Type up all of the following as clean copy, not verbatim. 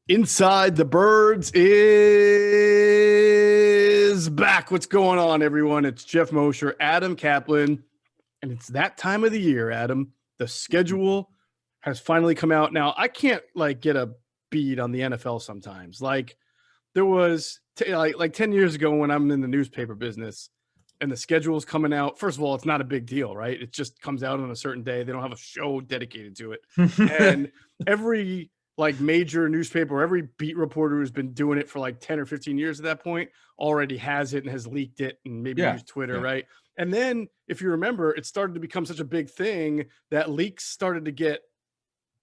Inside the Birds is back. What's going on, everyone? It's Geoff Mosher, Adam Caplan, and it's that time of the year, Adam. The schedule has finally come out. Now, I can't get a beat on the NFL sometimes. There was like 10 years ago when I'm in the newspaper business and the schedule is coming out. First of all, it's not a big deal, right? It just comes out on a certain day. They don't have a show dedicated to it. And every major newspaper, every beat reporter who's been doing it for like 10 or 15 years at that point already has it and has leaked it and maybe used Twitter, right? And then if you remember, it started to become such a big thing that leaks started to get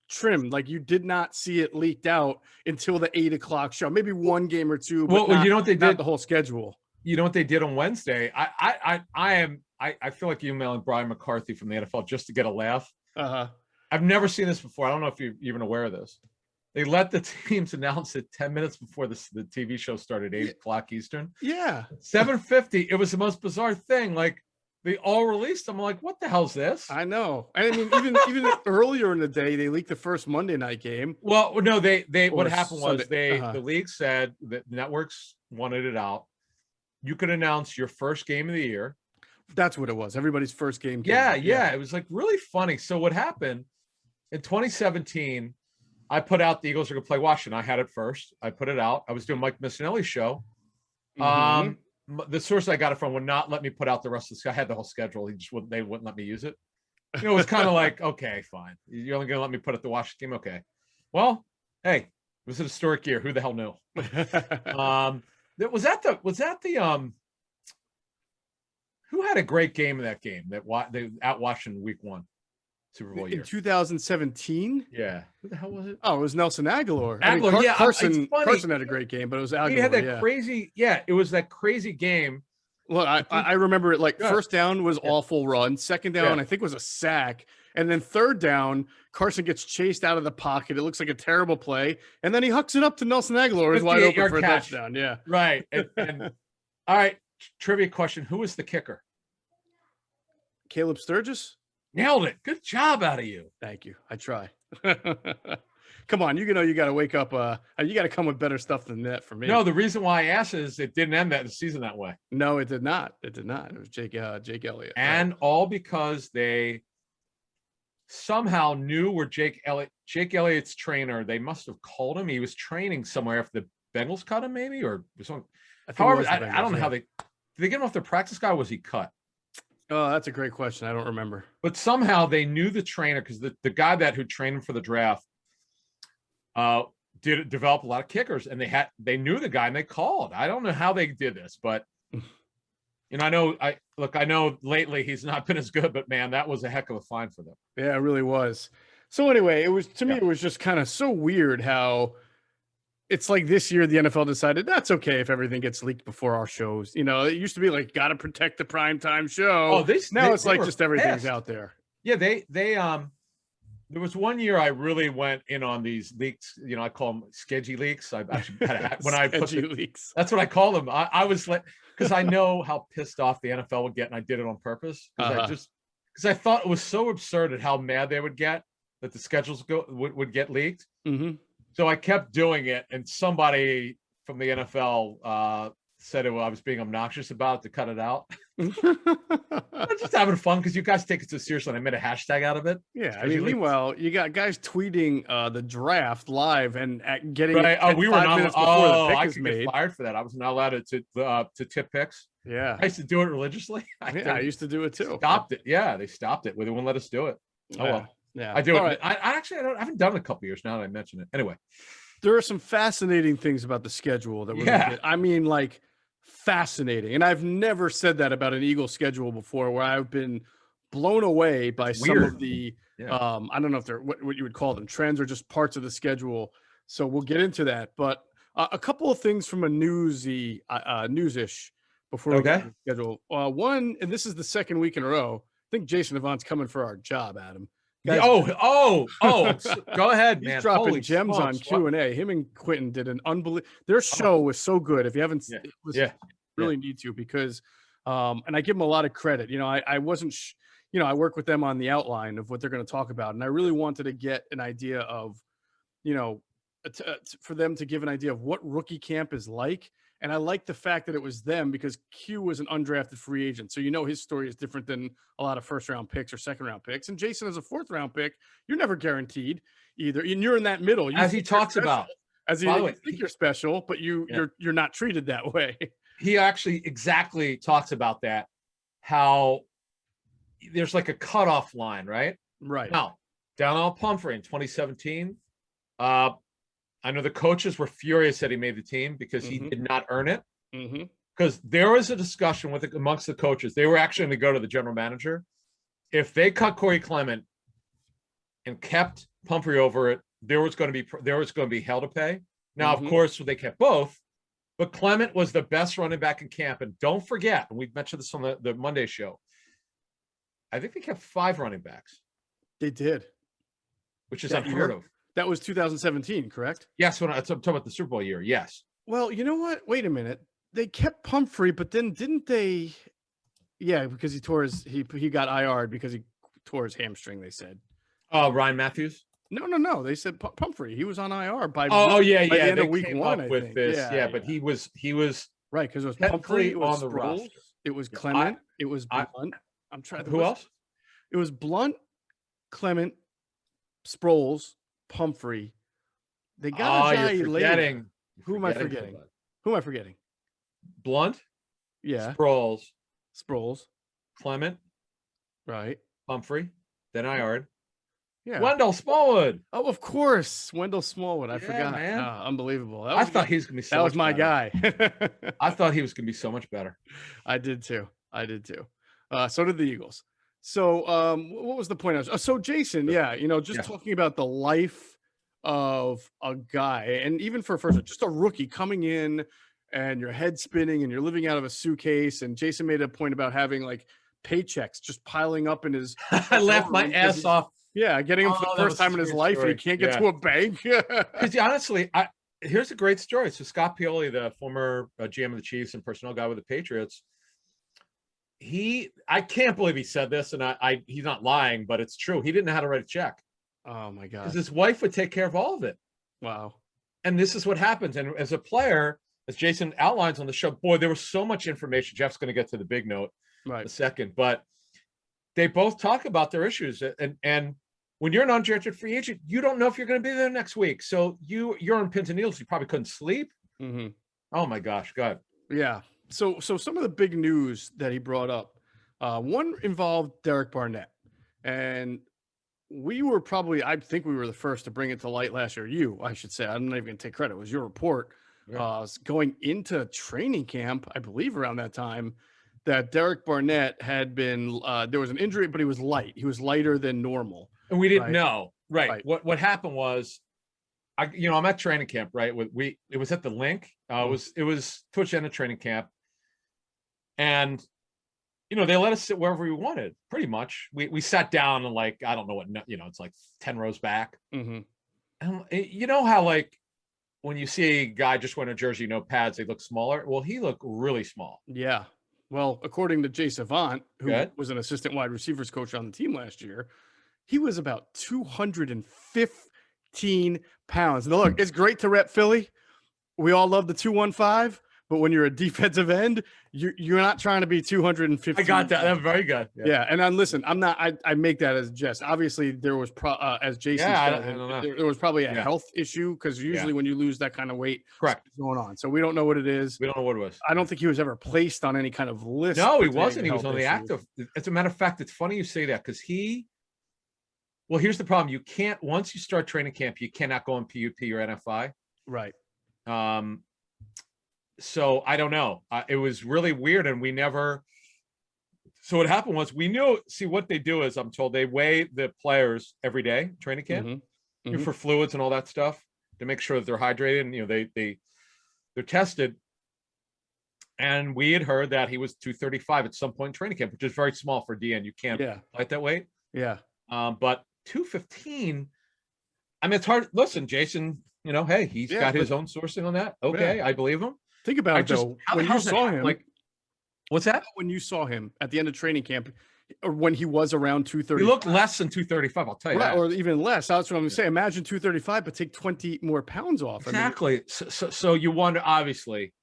trimmed. Like, you did not see it leaked out until the 8 o'clock show, maybe one game or two, but you know what they did? Not the whole schedule. You know what they did on Wednesday? I feel like emailing Brian McCarthy from the NFL just to get a laugh. I've never seen this before. I don't know if you're even aware of this. They let the teams announce it 10 minutes before the TV show started, 8 o'clock Eastern. Yeah. 7:50. It was the most bizarre thing. Like, they all released them. I'm like, what the hell's this? I know. I mean, even earlier in the day, they leaked the first Monday night game. Well, no, they what happened was the league said that networks wanted it out. You could announce your first game of the year. That's what it was. Everybody's first game. Yeah. It was like really funny. So what happened in 2017, I put out the Eagles are going to play Washington. I had it first. I put it out. I was doing Mike Missinelli's show. The source I got it from would not let me put out the rest of the. I had the whole schedule. They wouldn't let me use it. You know, it was kind of like, okay, fine. You're only going to let me put out the Washington game. Okay. Well, hey, it was an historic year. Who the hell knew? Was that the who had a great game in that game that at Washington week 1 Super Bowl year in 2017? Yeah. Who the hell was it? Oh, it was Nelson Aguilar. Carson had a great game, but it was Aguilar. He had that crazy. Yeah, it was that crazy game. Look, I remember it. First down was awful run. Second down, I think, was a sack. And then third down, Carson gets chased out of the pocket. It looks like a terrible play. And then he hucks it up to Nelson Aguilar, who's wide open for a touchdown. Yeah. Right. And all right, trivia question. Who was the kicker? Caleb Sturgis? Nailed it. Good job out of you. Thank you. I try. Come on, you got to wake up. You got to come with better stuff than that for me. No, the reason why I asked is it didn't end the season that way. No, it did not. It did not. It was Jake Elliott. And all because they somehow knew where Jake Elliott's trainer. They must have called him. He was training somewhere if the Bengals cut him, maybe, or something. However, I don't know how did they get him off their practice guy? Or was he cut? Oh, that's a great question. I don't remember. But somehow they knew the trainer because the guy who trained him for the draft did develop a lot of kickers, and they knew the guy and they called. I don't know how they did this, but I know lately he's not been as good, but man, that was a heck of a find for them. Yeah, it really was. So anyway, it was it was just kind of so weird how it's like this year the NFL decided that's okay if everything gets leaked before our shows. You know, it used to be like, got to protect the primetime show. Oh, now it's like just everything's out there. Yeah, they there was one year I really went in on these leaks. You know, I call them sketchy leaks. I actually had when I put leaks. That's what I call them. I was like, because I know how pissed off the NFL would get, and I did it on purpose because I thought it was so absurd at how mad they would get that the schedules would get leaked. Mm-hmm. So I kept doing it, and somebody from the NFL said I was being obnoxious about it to cut it out. I'm just having fun because you guys take it so seriously, and I made a hashtag out of it. Yeah, I mean, meanwhile, you got guys tweeting the draft live and getting right. Oh, we were not. I could get fired for that. I was not allowed to tip picks. Yeah, I used to do it religiously. I used to do it too. Stopped it. Yeah, they stopped it. They wouldn't let us do it. Oh well. Yeah, I do it. Right. I haven't done it in a couple years now that I mention it. Anyway, there are some fascinating things about the schedule that I mean, like, fascinating. And I've never said that about an Eagles schedule before, where I've been blown away by some of the I don't know if they're what you would call them trends or just parts of the schedule. So we'll get into that. But a couple of things from a news-ish before we get to the schedule. One, and this is the second week in a row, I think Jason Avant's coming for our job, Adam. Guys, go ahead, man. He's dropping gems on Q&A. Him and Quentin did an unbelievable. Their show was so good. If you haven't, really need to, because, and I give them a lot of credit. You know, I wasn't, I work with them on the outline of what they're going to talk about, and I really wanted to get an idea of, for them to give an idea of what rookie camp is like. And I like the fact that it was them because Q was an undrafted free agent. So, his story is different than a lot of first round picks or second round picks. And Jason, as a fourth round pick, you're never guaranteed either. And you're in that middle. As he talks about. As By the you way, think you're special, but you're not treated that way. He actually exactly talks about that, how there's like a cutoff line, right? Right. Now, Donnell Pumphrey in 2017, I know the coaches were furious that he made the team because he did not earn it. Because there was a discussion amongst the coaches. They were actually going to go to the general manager. If they cut Corey Clement and kept Pumphrey over it, there was going to be hell to pay. Now, of course, they kept both, but Clement was the best running back in camp. And don't forget, and we've mentioned this on the Monday show, I think they kept 5 running backs. They did. Which is unheard of. That was 2017, correct? Yes, when I'm talking about the Super Bowl year, yes. Well, you know what? Wait a minute. They kept Pumphrey, but then didn't they? Yeah, because he got IR'd because he tore his hamstring, they said. Oh, Ryan Matthews? No. They said Pumphrey. He was on IR by the end of week 1, I think. But he was right, because it was Pumphrey, it was on the Sproles, roster. It was Clement, it was Blunt. I'm trying to Who else? It was Blunt, Clement, Sproles, Pumphrey. They got Ajayi later. Who am I forgetting? Blunt. Yeah. Sproles. Clement. Right. Pumphrey. Then IR'd. Yeah. Wendell Smallwood. Oh, of course. Wendell Smallwood. I forgot. Man. unbelievable. I thought he was going to be so much my better. guy. I thought he was going to be so much better. I did too. So did the Eagles. So what was the point? So Jason, talking about the life of a guy, and even for just a rookie coming in and your head spinning and you're living out of a suitcase. And Jason made a point about having like paychecks just piling up in his. I laughed my ass off. Yeah, getting him for the first time in his life, and he can't get to a bank. Because honestly, here's a great story. So Scott Pioli, the former GM of the Chiefs and personnel guy with the Patriots, I can't believe he said this, and he's not lying, but it's true. He didn't know how to write a check. Oh my God! Because his wife would take care of all of it. Wow. And this is what happens. And as a player, as Jason outlines on the show, boy, there was so much information. Jeff's going to get to the big note in a second, but they both talk about their issues. And when you're an undrafted free agent, you don't know if you're going to be there next week. So you're on pins and needles. You probably couldn't sleep. Oh my gosh. Go ahead. Yeah. So some of the big news that he brought up, one involved Derek Barnett, and I think we were the first to bring it to light last year. I should say, I'm not even going to take credit. It was your report going into training camp, I believe around that time, that Derek Barnett had been, there was an injury, but he was light. He was lighter than normal. And we didn't know. Right. What happened was, I'm at training camp, right? It was at the link. It was towards the end of training camp. And, they let us sit wherever we wanted, pretty much. We sat down and I don't know what, it's like 10 rows back. And you know how when you see a guy just wearing a jersey, pads, they look smaller. Well, he looked really small. Yeah. Well, according to Jay Savant, who was an assistant wide receivers coach on the team last year, he was about 215 pounds. Now, look, it's great to rep Philly. We all love the 215, but when you're a defensive end, you're not trying to be 215. I got that. That's very good. Yeah. And listen, I'm not. I make that as a jest. Obviously, there was as Jason said, there was probably a health issue because usually when you lose that kind of weight, correct, going on. So we don't know what it is. We don't know what it was. I don't think he was ever placed on any kind of list. No, he wasn't. He was on the active. As a matter of fact, it's funny you say that because well, here's the problem. You can't, once you start training camp, you cannot go on PUP or NFI. Right. So I don't know. It was really weird. And so what happened was we knew, see what they do is I'm told they weigh the players every day, training camp, for fluids and all that stuff to make sure that they're hydrated. And, they're tested. And we had heard that he was 235 at some point in training camp, which is very small for DN. You can't fight that weight. Yeah. But 215, I mean, it's hard. Listen, Jason, hey, he's got his own sourcing on that. Okay, I believe him. Think about it, though. When you saw him, What's that? When you saw him at the end of training camp, or when he was around He 230, looked less than 235. I'll tell you that. or even less. That's what I'm saying. Imagine 235, but take 20 more pounds off. Exactly. I mean, so you wonder, obviously,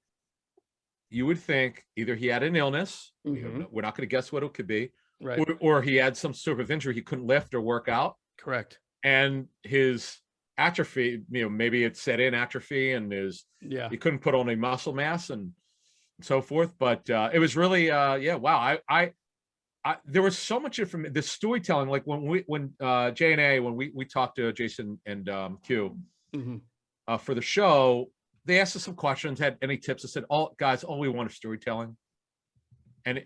you would think either he had an illness, we're not going to guess what it could be, right, or he had some sort of injury, he couldn't lift or work out. Correct. And his atrophy, maybe it set in atrophy, and he couldn't put on a muscle mass and so forth. But it was really, wow. I there was so much information. The storytelling, like when J&A, when we talked to Jason and Q for the show, they asked us some questions, had any tips. I said, all we want is storytelling and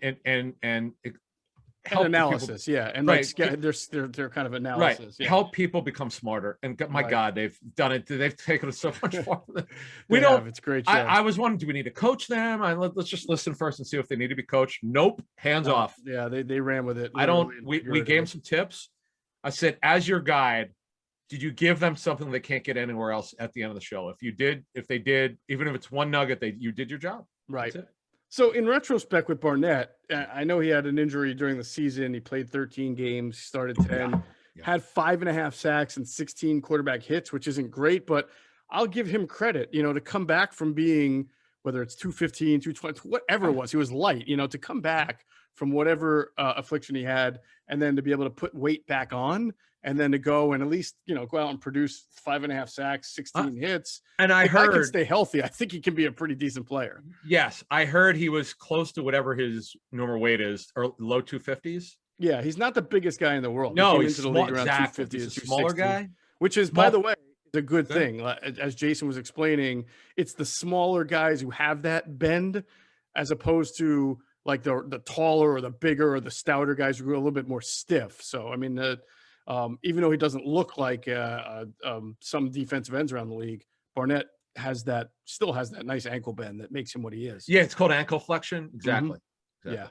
help analysis, people, and right. They're kind of analysis, right. Help people become smarter. And my God, they've done it. They've taken it so much farther. It's great. I was wondering, do we need to coach them? Let's just listen first and see if they need to be coached. Nope, hands off. Yeah, they ran with it. We gave them some tips. I said, as your guide, did you give them something they can't get anywhere else at the end of the show? If they did, even if it's one nugget, you did your job. Right. So in retrospect with Barnett, I know he had an injury during the season. He played 13 games, started 10, had 5.5 sacks and 16 quarterback hits, which isn't great, but I'll give him credit, to come back from being, whether it's 215, 220, whatever it was, he was light, to come back from whatever affliction he had, and then to be able to put weight back on, and then to go and at least, go out and produce 5.5 sacks, 16 hits. And I heard, I can stay healthy, I think he can be a pretty decent player. Yes. I heard he was close to whatever his normal weight is, or low 250s. Yeah. He's not the biggest guy in the world. No, he's small, exactly. He's a smaller guy, which is, by the way, a good thing. As Jason was explaining, it's the smaller guys who have that bend, as opposed to like the taller or the bigger or the stouter guys who are a little bit more stiff. So, I mean, even though he doesn't look like some defensive ends around the league, Barnett still has that nice ankle bend that makes him what he is. Yeah, it's called ankle flexion. Exactly. Yeah.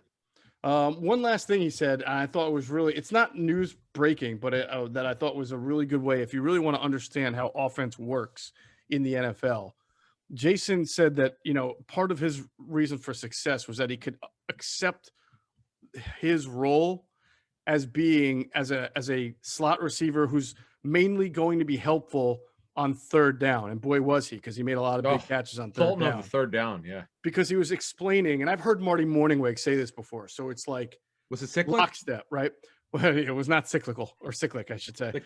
One last thing he said, I thought was really, it's not news breaking, but that I thought was a really good way, if you really want to understand how offense works in the NFL. Jason said that, part of his reason for success was that he could accept his role as being as a slot receiver who's mainly going to be helpful on third down. And boy, was he, because he made a lot of big catches on third down. On third down, yeah. Because he was explaining, and I've heard Marty Morningweg say this before, so it's like, was it cyclic? Lockstep, right? Well, it was not cyclical, or cyclic, I should say.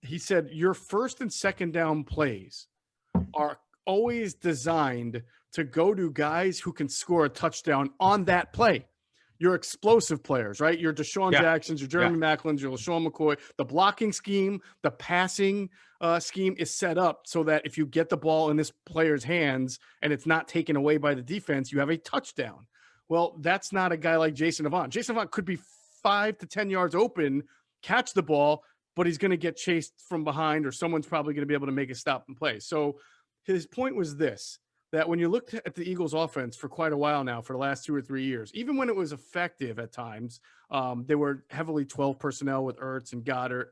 He said your first and second down plays are always designed to go to guys who can score a touchdown on that play. Your explosive players, right? Your Deshaun Jacksons, your Jeremy Maclins, your LaShawn McCoy. The blocking scheme, the passing scheme is set up so that if you get the ball in this player's hands and it's not taken away by the defense, you have a touchdown. Well, that's not a guy like Jason Avant. Jason Avant could be 5 to 10 yards open, catch the ball, but he's going to get chased from behind, or someone's probably going to be able to make a stop and play. So his point was this, that when you looked at the Eagles offense for quite a while now, for the last 2 or 3 years, even when it was effective at times, they were heavily 12 personnel with Ertz and Goddard.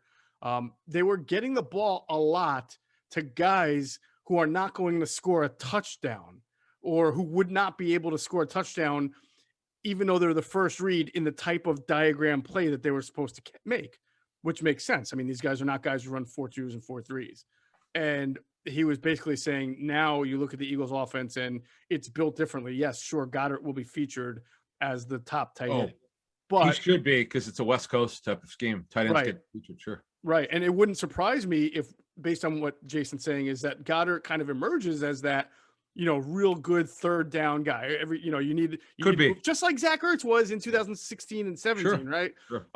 They were getting the ball a lot to guys who are not going to score a touchdown, or who would not be able to score a touchdown, even though they're the first read in the type of diagram play that they were supposed to make, which makes sense. I mean, these guys are not guys who run 4.2s and 4.3s. And he was basically saying, now you look at the Eagles offense and it's built differently. Yes, sure, Goddard will be featured as the top tight end. But he should be, because it's a West Coast type of scheme. Tight ends get featured, sure. Right. And it wouldn't surprise me if, based on what Jason's saying, is that Goddard kind of emerges as that, real good third down guy. You need just like Zach Ertz was in 2016 and 17, right? Sure.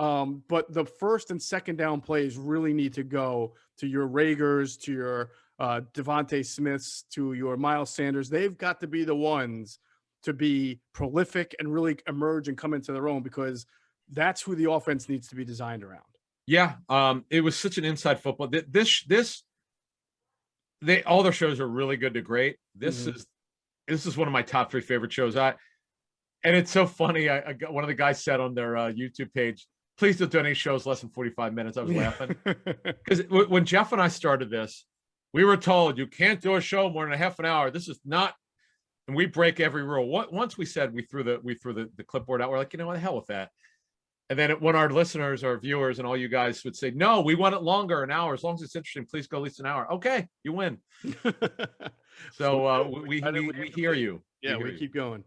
But the first and second down plays really need to go to your Ragers, to your Devontae Smiths, to your Miles Sanders. They've got to be the ones to be prolific and really emerge and come into their own, because that's who the offense needs to be designed around. Yeah. It was such an inside football. All their shows are really good to great. This is one of my top 3 favorite shows. And it's so funny. I got one of the guys said on their YouTube page, please don't do any shows less than 45 minutes. I was laughing because when Geoff and I started this, we were told you can't do a show more than a half an hour. This is not and we break every rule. Once we said we threw the clipboard out, we're like, you know what, the hell with that. And then when our listeners, our viewers, and all you guys would say, no, we want it longer, an hour. As long as it's interesting, please go at least an hour. Okay, you win. So we hear you. Yeah, we keep going.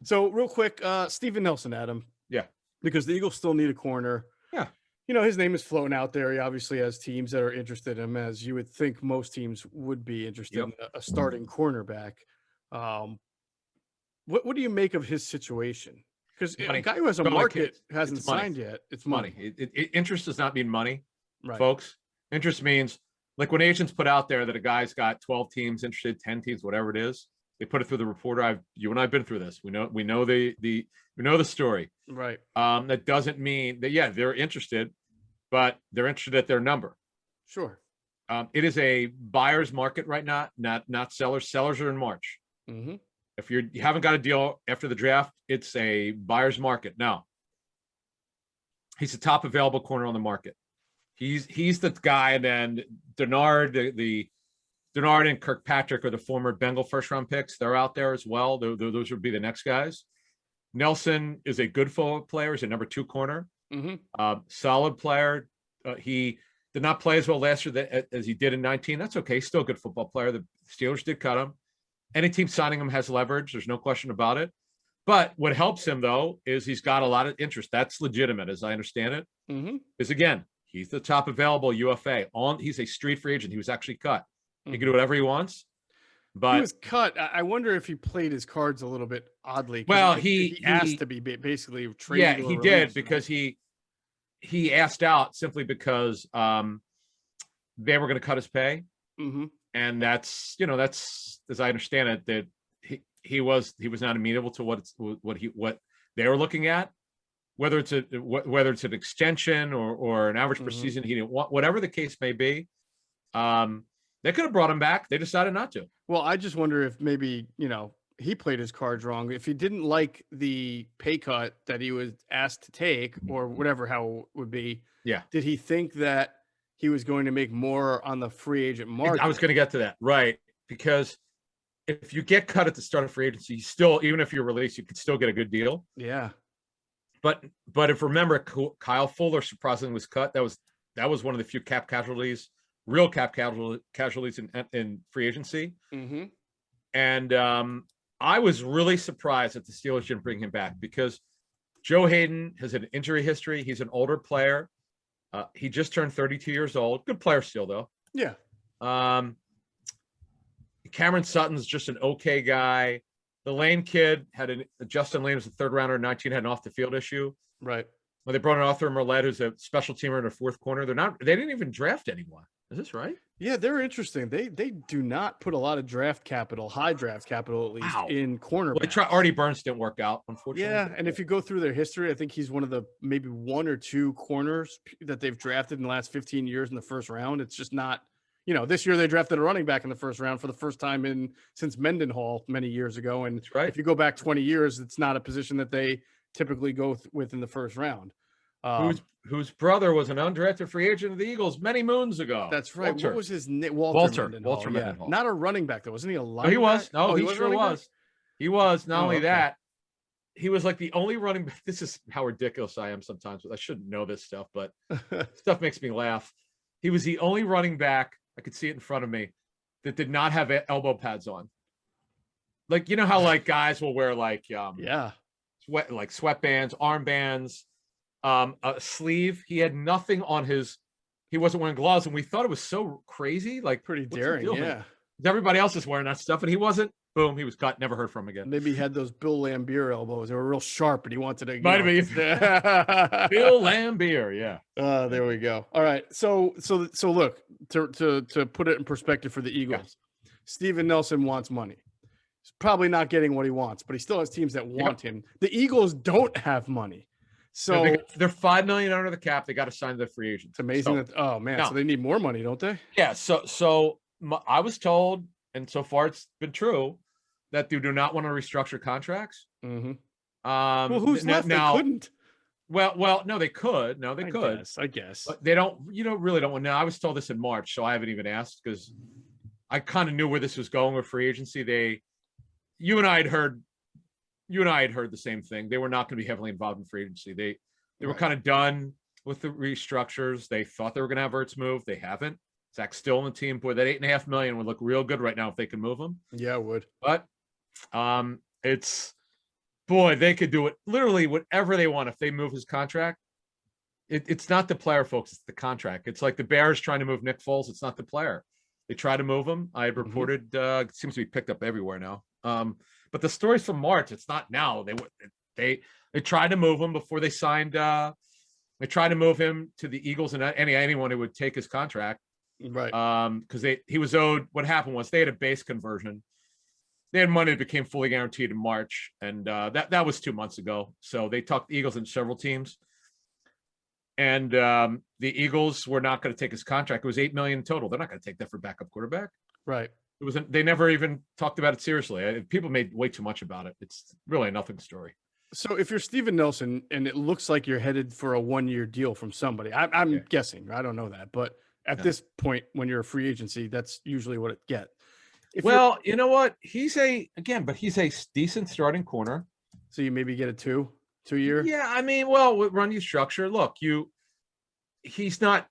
So real quick, Steven Nelson, Adam. Yeah. Because the Eagles still need a corner. Yeah. You know, his name is floating out there. He obviously has teams that are interested in him, as you would think most teams would be interested in a starting cornerback. What do you make of his situation? Because a guy who has a market hasn't signed yet. It's money. Interest does not mean money, right, folks. Interest means, like when agents put out there that a guy's got 12 teams interested, 10 teams, whatever it is, they put it through the reporter. You and I have been through this. We know the story. Right. That doesn't mean that, they're interested, but they're interested at their number. Sure. It is a buyer's market right now, not sellers. Sellers are in March. Mm-hmm. If you haven't got a deal after the draft, it's a buyer's market. Now, he's the top available corner on the market. He's the guy, and then Denard, Denard and Kirkpatrick are the former Bengal first-round picks. They're out there as well. Those would be the next guys. Nelson is a good football player. He's a number 2 corner. Mm-hmm. Solid player. He did not play as well last year as he did in 19. That's okay. Still a good football player. The Steelers did cut him. Any team signing him has leverage. There's no question about it. But what helps him, though, is he's got a lot of interest. That's legitimate, as I understand it. Mm-hmm. Because, again, he's the top available UFA. He's a street free agent. He was actually cut. He can do whatever he wants. But he was cut. I wonder if he played his cards a little bit oddly. Well, he asked to be basically traded. Yeah, he did, because he asked out simply because they were going to cut his pay. Mm-hmm. And that's as I understand it, that he was not amenable to what they were looking at, whether it's an extension or an average per season. He didn't want, whatever the case may be. They could have brought him back. They decided not to. Well, I just wonder if maybe, he played his cards wrong. If he didn't like the pay cut that he was asked to take, or whatever, how it would be. Yeah. Did he think that he was going to make more on the free agent market? I was going to get to that. Right. Because if you get cut at the start of free agency, you still, even if you're released, you could still get a good deal. Yeah. But if remember, Kyle Fuller surprisingly was cut. That was one of the few cap casualties, real cap casualties in free agency. Mm-hmm. And I was really surprised that the Steelers didn't bring him back, because Joe Hayden has an injury history. He's an older player. He just turned 32 years old. Good player still, though. Yeah. Cameron Sutton's just an okay guy. The Lane kid Justin Lane was a 3rd rounder in 19, had an off the field issue. Right. Well, they brought in Arthur Merlette, who's a special teamer in a 4th corner. They didn't even draft anyone. Is this right? Yeah, they're interesting. They do not put a lot of draft capital, high draft capital at least, in cornerbacks. Well, Artie Burns didn't work out, unfortunately. Yeah, and if you go through their history, I think he's one of the maybe 1 or 2 corners that they've drafted in the last 15 years in the first round. It's just not, this year they drafted a running back in the first round for the first time since Mendenhall many years ago. And that's right. If you go back 20 years, it's not a position that they typically go with in the first round. Whose brother was an undrafted free agent of the Eagles many moons ago. That's right. Walter. What was his name? Walter Mendenhall. Yeah. Not a running back, though. Wasn't he a linebacker? No, he was. No, he was sure was. He was. Not only that, he was like the only running back. This is how ridiculous I am sometimes. I shouldn't know this stuff, but stuff makes me laugh. He was the only running back, I could see it in front of me, that did not have elbow pads on. Like, how like guys will wear like sweatbands, armbands, a sleeve. He had nothing on he wasn't wearing gloves, and we thought it was so crazy, like pretty daring. Yeah. Everybody else is wearing that stuff, and he wasn't. Boom, he was cut. Never heard from him again. Maybe he had those Bill Lambier elbows. They were real sharp, and he wanted to. Might have been Bill Lambier. Yeah. There we go. All right. So look, to put it in perspective for the Eagles, Steven Nelson wants money. He's probably not getting what he wants, but he still has teams that want him. The Eagles don't have money. So they're $5 million under the cap. They got to sign the free agent. It's amazing so they need more money, don't they? Yeah. So I was told, and so far it's been true, that they do not want to restructure contracts. Mm-hmm. Well, who's left? They couldn't. Well, no, they could. No, they could. I guess. But they don't. Really don't want. Now, I was told this in March, so I haven't even asked, because I kind of knew where this was going with free agency. you and I had heard the same thing. They were not going to be heavily involved in free agency. They were kind of done with the restructures. They thought they were going to have Ertz move. They haven't. Zach's still on the team. Boy, that $8.5 million would look real good right now if they can move him. Yeah, it would. But they could do it literally whatever they want if they move his contract. It's not the player, folks. It's the contract. It's like the Bears trying to move Nick Foles. It's not the player. They try to move him. I had reported. It seems to be picked up everywhere now. But the stories from March. It's not now. They tried to move him before they signed. They tried to move him to the Eagles and anyone who would take his contract. Right. Because he was owed. What happened was they had a base conversion. They had money that became fully guaranteed in March, and that was 2 months ago. So they talked the Eagles and several teams. And the Eagles were not going to take his contract. It was $8 million total. They're not going to take that for backup quarterback. Right. They never even talked about it seriously. People made way too much about it. It's really a nothing story. So if you're Steven Nelson and it looks like you're headed for a 1-year deal from somebody, I'm guessing. I don't know that, but at this point, when you're a free agency, that's usually what it get. You know what? He's a decent starting corner. So you maybe get a 2-year. Yeah, I mean, with run you structure. Look, he's not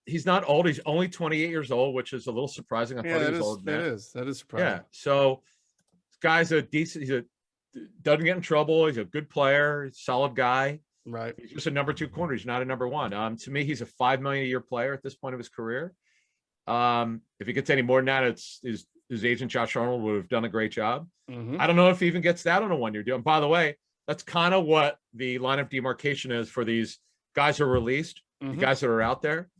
old. He's only 28 years old, which is a little surprising. I thought he was old. That is surprising. Yeah. So this guy's a decent. Doesn't get in trouble. He's a good player. He's a solid guy. Right. He's just a number 2 corner. He's not a number 1. To me, he's a $5 million a year player at this point of his career. If he gets any more than that, it's his agent Josh Arnold would have done a great job. I don't know if he even gets that on a 1-year deal. And by the way, that's kind of what the line of demarcation is for these guys who are released, the guys that are out there.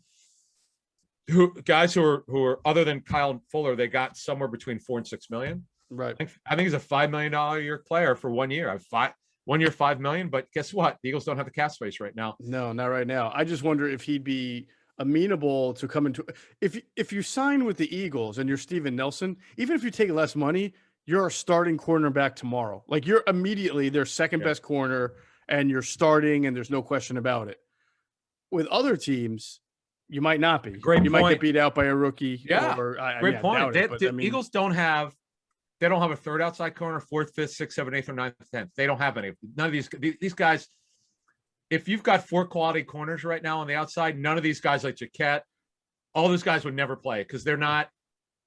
Guys who are other than Kyle Fuller, they got somewhere between $4 and $6 million. Right. I think he's a $5 million a year player for 1 year. I've 1 year, $5 million. But guess what? The Eagles don't have the cap space right now. No, not right now. I just wonder if he'd be amenable to come into. If you sign with the Eagles and you're Steven Nelson, even if you take less money, you're a starting cornerback tomorrow. Like you're immediately their second best corner, and you're starting, and there's no question about it. With other teams, you might not be. You might get beat out by a rookie. Yeah, great point. The Eagles don't have a third outside corner, 4th, 5th, 6th, 7th, 8th, or 9th, 10th. They don't have any. None of these guys. If you've got 4 quality corners right now on the outside, none of these guys like Jaquette, all those guys would never play because they're not.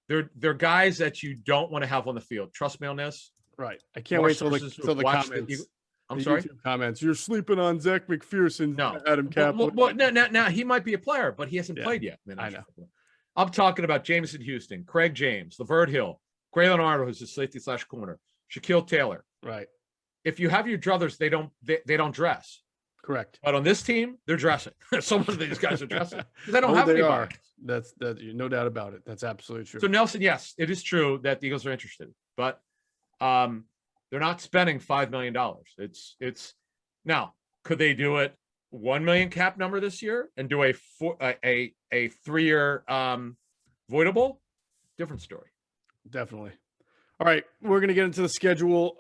They're guys that you don't want to have on the field. Trust me on this. Right. I can't wait till the comments. I'm sorry. YouTube comments. You're sleeping on Zach McPherson. No, Adam Caplan. Well, now he might be a player, but he hasn't played yet. I know. I'm talking about Jameson Houston, Craig James, Lavert Hill, Graylin Arnold, who's a safety / corner, Shaquille Taylor. Right. If you have your druthers, they don't dress. Correct. But on this team, they're dressing. Some of these guys are dressing. They don't have anybody. That's no doubt about it. That's absolutely true. So Nelson, yes, it is true that the Eagles are interested, but they're not spending $5 million. It's now, could they do it $1 million cap number this year and do a 3-year voidable? Different story. Definitely. All right, we're gonna get into the schedule.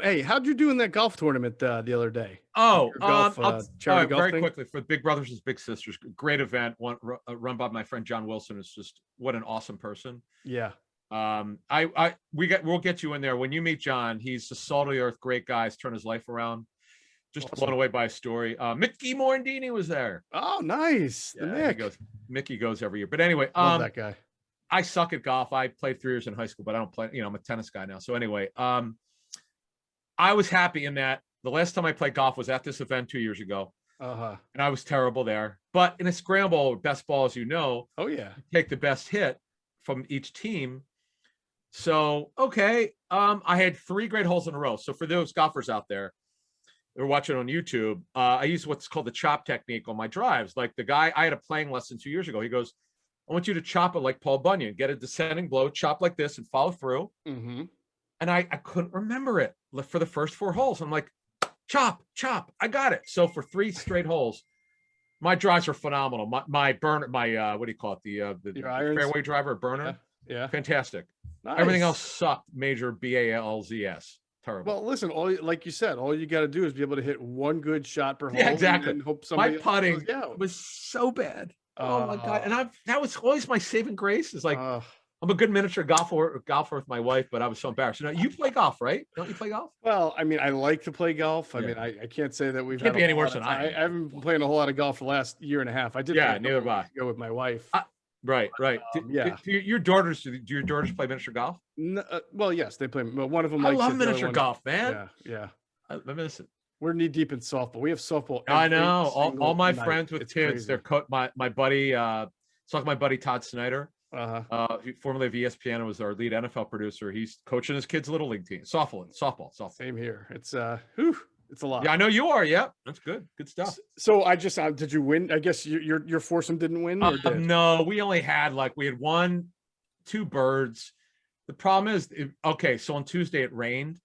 Hey, how'd you do in that golf tournament the other day? Very quickly for Big Brothers and Big Sisters, great event. Run by my friend John Wilson. Is just what an awesome person. Yeah. We'll get you in there when you meet John. He's the salt of the earth, great guy. He's turned his life around. Just awesome. Blown away by his story. Mickey Morandini was there. Oh, nice. Yeah, Mickey goes every year. But anyway, love that guy. I suck at golf. I played 3 years in high school, but I don't play. I'm a tennis guy now. So anyway, I was happy in that the last time I played golf was at this event 2 years ago. And I was terrible there. But in a scramble, best ball, as you know, you take the best hit from each team. So, okay, I had 3 great holes in a row. So for those golfers out there, they're watching on YouTube, I use what's called the chop technique on my drives. Like the guy, I had a playing lesson 2 years ago. He goes, I want you to chop it like Paul Bunyan, get a descending blow, chop like this and follow through. And I couldn't remember it for the first 4 holes. I'm like, chop, I got it. So for 3 straight holes, my drives are phenomenal. My burner, what do you call it? The fairway driver, burner. Yeah. Fantastic. Nice. Everything else sucked. Major BALZS. Terrible. Well, listen, like you said, all you got to do is be able to hit 1 good shot per hole. Yeah, exactly. And hope somebody my putting was so bad. Oh my God. And that was always my saving grace is like, I'm a good miniature golfer with my wife, but I was so embarrassed. You play golf, right? Don't you play golf? Well, I mean, I like to play golf. I Yeah. mean, I can't say that we've Can't had be a any lot worse of than I time. am. I haven't been playing a whole lot of golf the last year and a half. I did play Yeah, a neither couple have I. weeks ago with my wife. Right. Yeah. Do your daughters play miniature golf? Well, yes, they play. But one of them I likes love it. The other miniature one, golf, man. yeah, yeah. I miss it. We're knee deep in softball. We have softball. I Every know. All single my night. friends with It's kids, crazy. they're my buddy. It's like my buddy Todd Snyder, Uh-huh. formerly of ESPN, was our lead NFL producer. He's coaching his kids' little league team, softball. Same here. It's it's a lot. Yeah, I know you are. Yeah, that's good. Good stuff. So I just did you win? I guess your foursome didn't win, or did? No, we only had we had 2 birds. The problem is, okay, so on Tuesday it rained.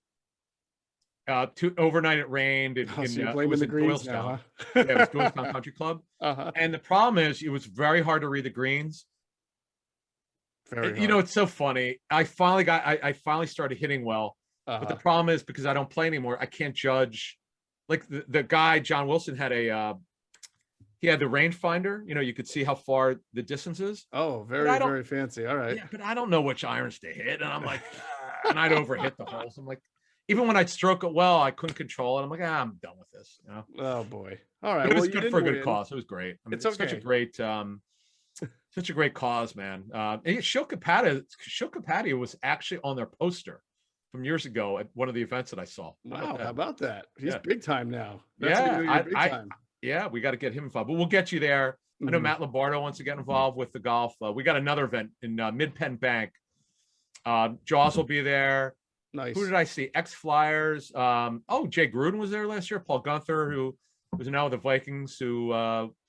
Overnight it rained. So you're blaming the greens now, huh? Yeah, it was Doylestown Country Club. Uh-huh. And the problem is, it was very hard to read the greens. Very You know, it's so funny. I finally started hitting well, but the problem is, because I don't play anymore, I can't judge. Like the guy John Wilson had he had the rangefinder. You know, you could see how far the distance is. Oh, very fancy. All right. Yeah, but I don't know which irons to hit, and I'm like, and I'd overhit the holes. I'm like, even when I'd stroke it well, I couldn't control it. I'm like, I'm done with this. You know. Oh boy. All right. But it was well, good for a good cause. It was great. I mean, it's okay. such a great cause, man. Shokapatia was actually on their poster from years ago at one of the events that I saw. Wow, how about that? He's big time now. Yeah, we got to get him involved, but we'll get you there. I know Matt Lombardo wants to get involved with the golf. We got another event in Mid-Penn Bank. Jaws will be there. Nice. Who did I see? Ex-Flyers. Jay Gruden was there last year. Paul Gunther, who was now with the Vikings, who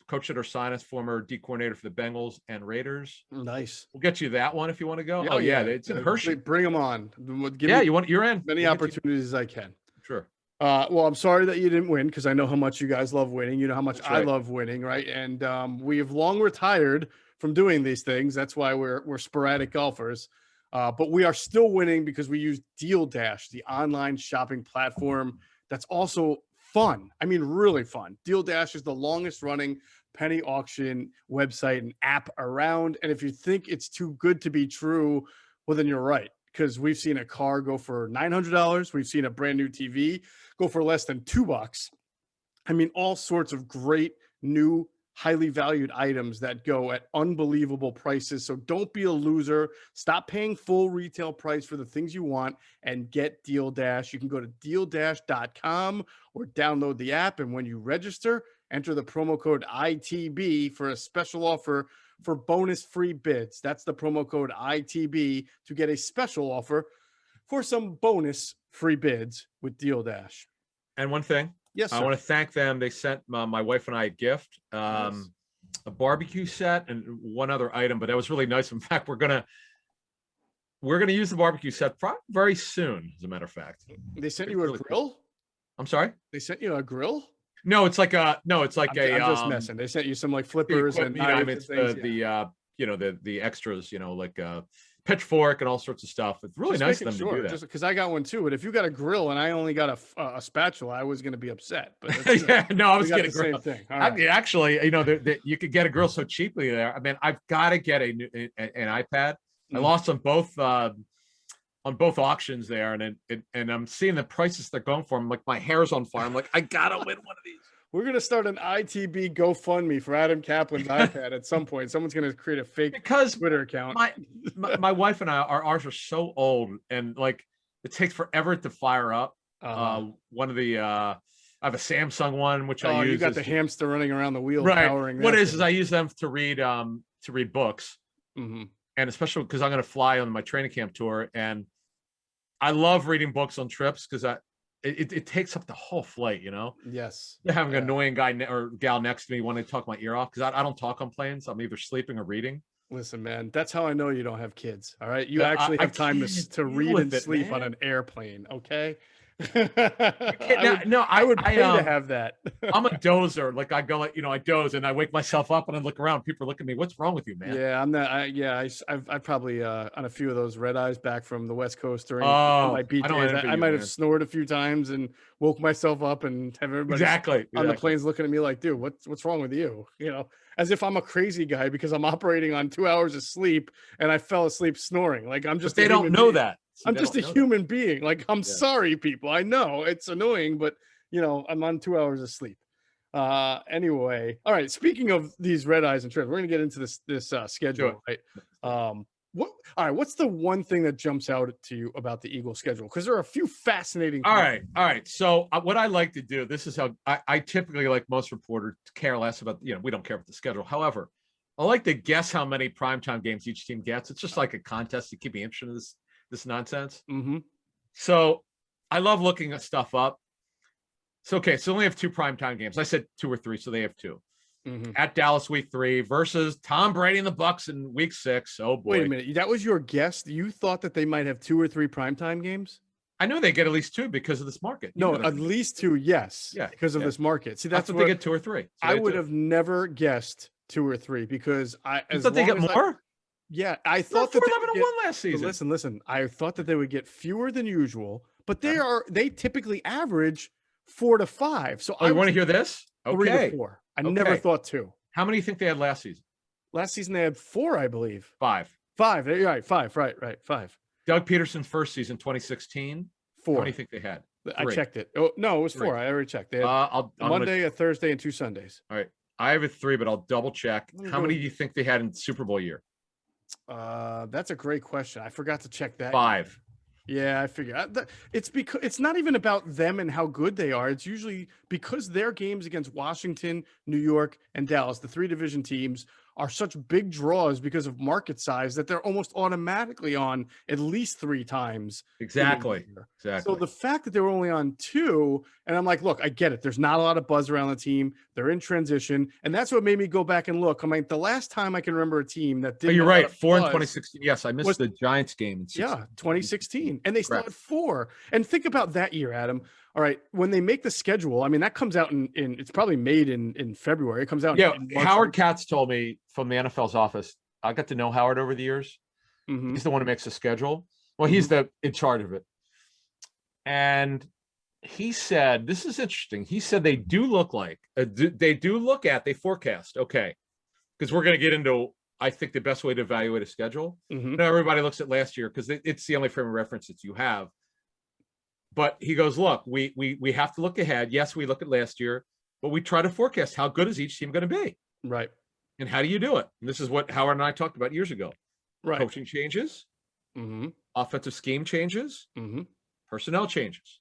coached at Ursinus, former D coordinator for the Bengals and Raiders. Nice. We'll get you that one if you want to go. It's in Hershey. Bring them on. You're in. Many opportunities as I can. Sure. Well, I'm sorry that you didn't win, because I know how much you guys love winning. You know how much That's right. I love winning, right? And we have long retired from doing these things. That's why we're sporadic golfers. But we are still winning because we use Deal Dash, the online shopping platform that's also fun. I mean, really fun. Deal Dash is the longest running penny auction website and app around. And if you think it's too good to be true, well, then you're right. Because we've seen a car go for $900. We've seen a brand new TV go for less than $2. I mean, all sorts of great new highly valued items that go at unbelievable prices. So don't be a loser. Stop paying full retail price for the things you want and get Deal Dash. You can go to dealdash.com or download the app. And when you register, enter the promo code ITB for a special offer for bonus free bids. That's the promo code ITB to get a special offer for some bonus free bids with Deal Dash. And one thing. Yes, sir. I want to thank them. They sent my wife and I a gift, a barbecue set and one other item, but that was really nice. In fact, we're gonna use the barbecue set very soon. As a matter of fact, they sent you a grill. Cool. I'm sorry. They sent you a grill. No, it's like I'm just messing. They sent you some flippers and knives. The extras. Like pitchfork and all sorts of stuff. It's really nice of them to do that. Because I got one too. But if you got a grill and I only got a spatula, I was going to be upset. But I was getting a grill. Same thing. Actually, you could get a grill so cheaply there. I mean, I've got to get an iPad. I lost on both auctions there, and I'm seeing the prices they're going for. I'm like, my hair's on fire. I'm like, I gotta win one of these. We're gonna start an ITB GoFundMe for Adam Caplan's iPad at some point. Someone's gonna create a fake Twitter account. My wife and ours are so old, and it takes forever to fire up. One of the I have a Samsung one, which I use. You got the hamster running around the wheel, right? Powering what is I use them to read books, and especially because I'm going to fly on my training camp tour, and I love reading books on trips because it takes up the whole flight, Yes. Having an annoying guy or gal next to me wanting to talk my ear off because I don't talk on planes. I'm either sleeping or reading. Listen, man, that's how I know you don't have kids. All right, you actually have time to read and sleep on an airplane. Okay, I would pay to have that. I'm a dozer. Like I go, I doze and I wake myself up and I look around. People are looking at me. What's wrong with you, man? Yeah, I'm not. I've probably on a few of those red eyes back from the West Coast during my beat I don't days. envy I you, might have man. snored a few times and woke myself up and have everybody on the planes looking at me like, dude, what's wrong with you? As if I'm a crazy guy because I'm operating on 2 hours of sleep and I fell asleep snoring. Like I'm just. But they don't know that. I'm just a human being. Like I'm sorry, people. I know it's annoying, but I'm on 2 hours of sleep. Anyway, all right. Speaking of these red eyes and trips, we're gonna get into this schedule, right? What's the one thing that jumps out to you about the Eagles schedule? Because there are a few fascinating. All right. So what I like to do, this is how I typically, like most reporters, care less about. We don't care about the schedule. However, I like to guess how many primetime games each team gets. It's just like a contest to keep me interested in this nonsense. Mm-hmm. So I love looking at stuff up. So they only have 2 primetime games. I said 2 or 3, so they have 2. Mm-hmm. At Dallas week 3 versus Tom Brady and the Bucs in week 6. Oh boy. Wait a minute. That was your guess? You thought that they might have 2 or 3 primetime games? I know they get at least 2 because of this market. No, at least 2, yes. Yeah. Because of this market. See, that's what they get 2 or 3. So I would have never guessed 2 or 3, because I thought they get more. I thought that 4-11-1 last season. Listen. I thought that they would get fewer than usual, but they typically average 4 to 5. So I want to hear this. 3 to 4. I never thought 2. How many do you think they had last season? Last season they had 4, I believe. 5. You're right. 5. Right. 5. Doug Peterson's first season, 2016. 4. How many do you think they had? 3. I checked it. Oh no, it was 4. I already checked. They had Monday, a Thursday, and 2 Sundays. All right. I have a 3, but I'll double check. How many do you think they had in the Super Bowl year? That's a great question. I forgot to check that. 5. Yeah, I figured. It's because it's not even about them and how good they are. It's usually because their games against Washington, New York, and Dallas, the 3 division teams, are such big draws because of market size that they're almost automatically on at least 3 times. Exactly. So the fact that they were only on 2, and I'm like, look, I get it. There's not a lot of buzz around the team. They're in transition. And that's what made me go back and look. I mean, the last time I can remember a team that did. You're right. 4 in 2016. Yes, I missed the Giants game. 2016. And they still had 4. And think about that year, Adam. All right, when they make the schedule, I mean, that comes out in it's probably made in February. It comes out. Yeah, Howard Katz told me from the NFL's office. I got to know Howard over the years. Mm-hmm. He's the one who makes the schedule. Well, he's in charge of it. And he said, this is interesting. He said they do look like they forecast. Okay, because we're going to get into, I think, the best way to evaluate a schedule. Mm-hmm. Now everybody looks at last year because it's the only frame of reference that you have. But he goes, look, we have to look ahead. Yes, we look at last year, but we try to forecast how good is each team going to be. Right. And how do you do it? And this is what Howard and I talked about years ago. Right. Coaching changes, mm-hmm. offensive scheme changes, mm-hmm. personnel changes.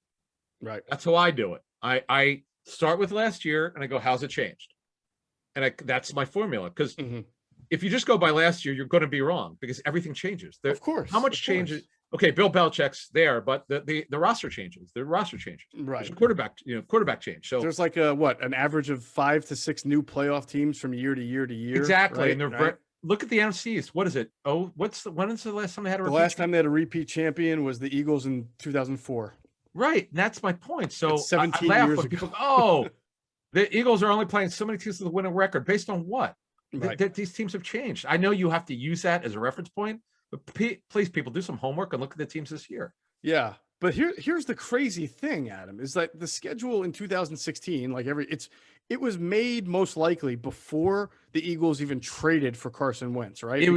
Right. That's how I do it. I start with last year and I go, how's it changed? And that's my formula. Because mm-hmm. if you just go by last year, you're going to be wrong because everything changes. Of course. How much changes? Okay, Bill Belichick's there, but the roster changes. The roster changes. Right. There's quarterback change. So there's like an average of 5 to 6 new playoff teams from year to year to year. Exactly. Right? And they're look at the NFC East. What is it? Oh, when is the last time they had a repeat? The last time they had a repeat champion was the Eagles in 2004. Right. And that's my point. So it's 17 I laugh years when ago. people go, the Eagles are only playing so many teams with a winning record. Based on what? Right. These teams have changed. I know you have to use that as a reference point. But please, people, do some homework and look at the teams this year. Yeah, but here's the crazy thing, Adam, is that the schedule in 2016, it was made most likely before the Eagles even traded for Carson Wentz, right? It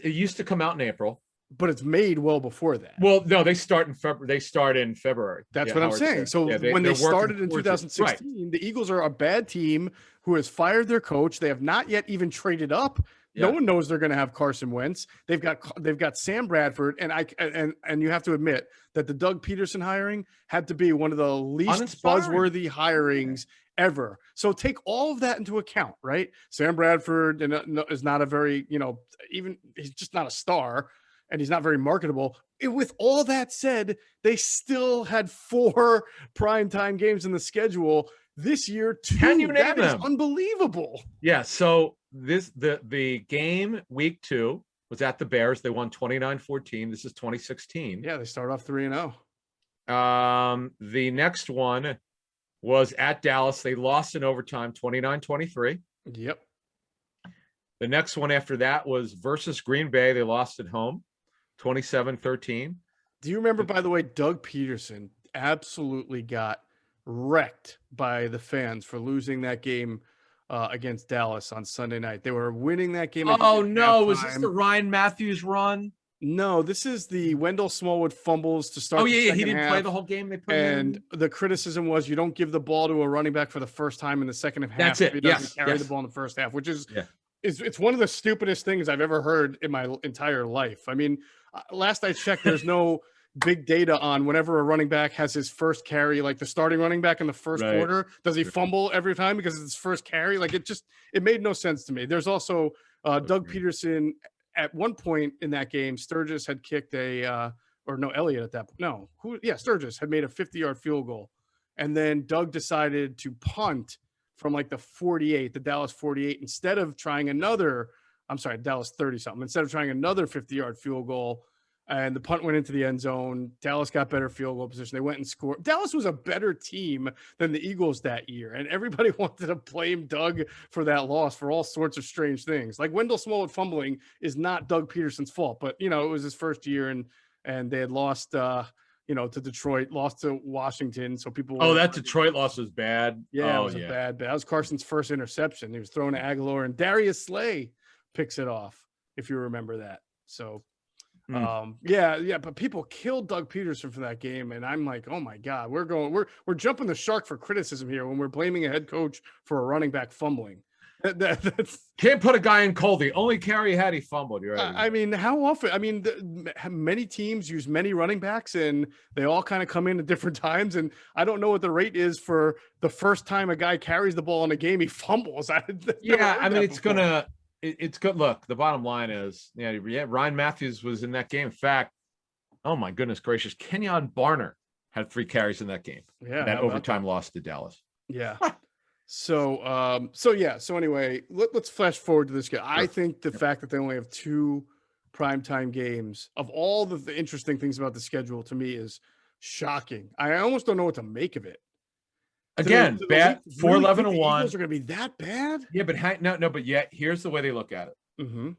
used to come out in April, but it's made well before that. Well, no, they start in February. That's what I'm saying. So when they started in 2016, right. The Eagles are a bad team who has fired their coach. They have not yet even traded up. Yeah. No one knows they're going to have Carson Wentz. They've got Sam Bradford, and you have to admit that the Doug Peterson hiring had to be one of the least buzzworthy hirings ever. So take all of that into account, right? Sam Bradford is not a very, he's just not a star, and he's not very marketable. With all that said, they still had 4 primetime games in the schedule this year. Can you name that them? Is unbelievable. Yeah. So the game week 2 was at the Bears. They won 29-14. This is 2016. Yeah, they started off 3-0. The next one was at Dallas. They lost in overtime, 29-23. Yep. The next one after that was versus Green Bay. They lost at home, 27-13. Do you remember, by the way, Doug Peterson absolutely got wrecked by the fans for losing that game against Dallas on Sunday night? They were winning that game. Oh, no. Was this the Ryan Matthews run? No, this is the Wendell Smallwood fumbles to start. Oh, yeah, he didn't play the whole game. They put and him the criticism was you don't give the ball to a running back for the first time in the second half. That's it. He doesn't carry the ball in the first half, which is it's one of the stupidest things I've ever heard in my entire life. I mean, last I checked, there's no big data on whenever a running back has his first carry, like the starting running back in the first quarter, does he fumble every time because it's his first carry? Like it made no sense to me. There's also Doug Peterson. At one point in that game, Sturgis had kicked Elliott at that point. No, Sturgis had made a 50-yard field goal. And then Doug decided to punt from like the 48, the Dallas 48, instead of trying Dallas 30-something, instead of trying another 50-yard field goal. And the punt went into the end zone. Dallas got better field goal position. They went and scored. Dallas was a better team than the Eagles that year. And everybody wanted to blame Doug for that loss for all sorts of strange things. Like Wendell Smallwood fumbling is not Doug Peterson's fault. But, it was his first year and they had lost, to Detroit, lost to Washington. So people. Oh, that Detroit loss was bad. Yeah, it was bad. That was Carson's first interception. He was throwing to Aguilar, and Darius Slay picks it off, if you remember that. So. But people killed Doug Peterson for that game, and I'm like, oh my God, we're jumping the shark for criticism here when we're blaming a head coach for a running back fumbling. That's can't put a guy in cold. The only carry he had, he fumbled. You're right. I mean, how often? I mean, many teams use many running backs, and they all kind of come in at different times. And I don't know what the rate is for the first time a guy carries the ball in a game, he fumbles. It's good. Look, the bottom line is, Ryan Matthews was in that game. In fact, oh my goodness gracious, Kenyon Barner had 3 carries in that game. Yeah, that overtime loss to Dallas. Yeah. So anyway, let's flash forward to this game. I think the fact that they only have 2 primetime games, of all the interesting things about the schedule, to me is shocking. I almost don't know what to make of it. Again, bad. 4-11-1. The Eagles are going to be that bad? Yeah, but but yet here's the way they look at it. Mm-hmm.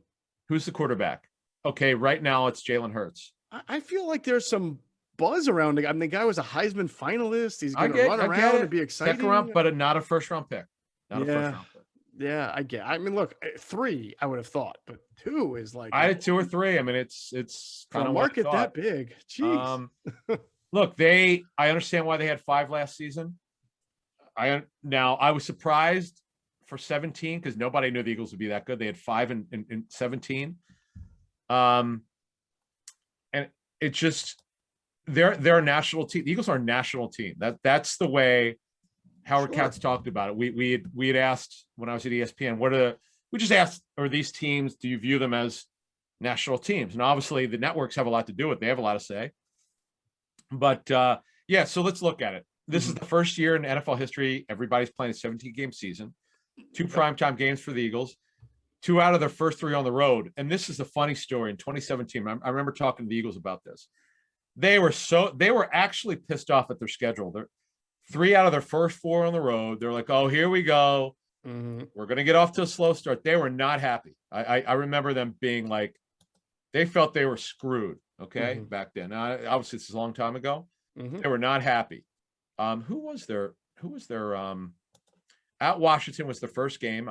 Who's the quarterback? Okay, right now it's Jalen Hurts. I feel like there's some buzz around it. I mean, the guy was a Heisman finalist. He's going to run around and be exciting. But not a first-round pick. Not a first-round pick. Yeah, I get. I mean, look, 3 I would have thought, but 2 is like I had 2 or 3. I mean, it's kind of market that big. Jeez. Look, I understand why they had 5 last season. I was surprised for 17 because nobody knew the Eagles would be that good. They had 5 in 17. And it's just they're a national team. The Eagles are a national team. That's the way Howard Katz talked about it. We had asked when I was at ESPN, we just asked, are these teams, do you view them as national teams? And obviously the networks have a lot to do with it. They have a lot to say. But so let's look at it. This is the first year in NFL history everybody's playing a 17-game season. 2 primetime games for the Eagles. 2 out of their first 3 on the road. And this is a funny story. In 2017, I remember talking to the Eagles about this. They were actually pissed off at their schedule. They're 3 out of their first 4 on the road. They're like, oh, here we go. Mm-hmm. We're going to get off to a slow start. They were not happy. I remember them being like, they felt they were screwed. Okay. Back then. Now, obviously this is a long time ago. They were not happy. Who was their at Washington was the first game,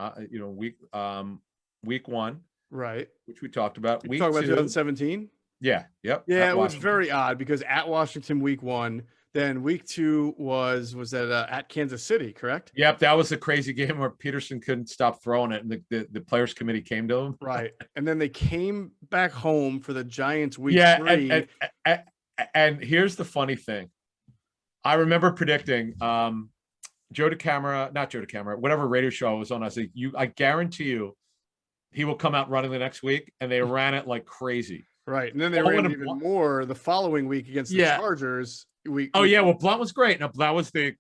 week 1, right? Which we talked about. Week 2, about 2017. Yeah. Yep. Yeah, it was very odd because at Washington week 1, then week 2 was at Kansas City, correct? Yep, that was a crazy game where Peterson couldn't stop throwing it, and the players committee came to him. Right, and then they came back home for the Giants week 3. And here's the funny thing. I remember predicting not Joe DeCamara, whatever radio show I was on. I said, I guarantee you he will come out running the next week. And they ran it like crazy. Right. And then they ran even more the following week against the Chargers. Well, Blunt was great. Now, that was the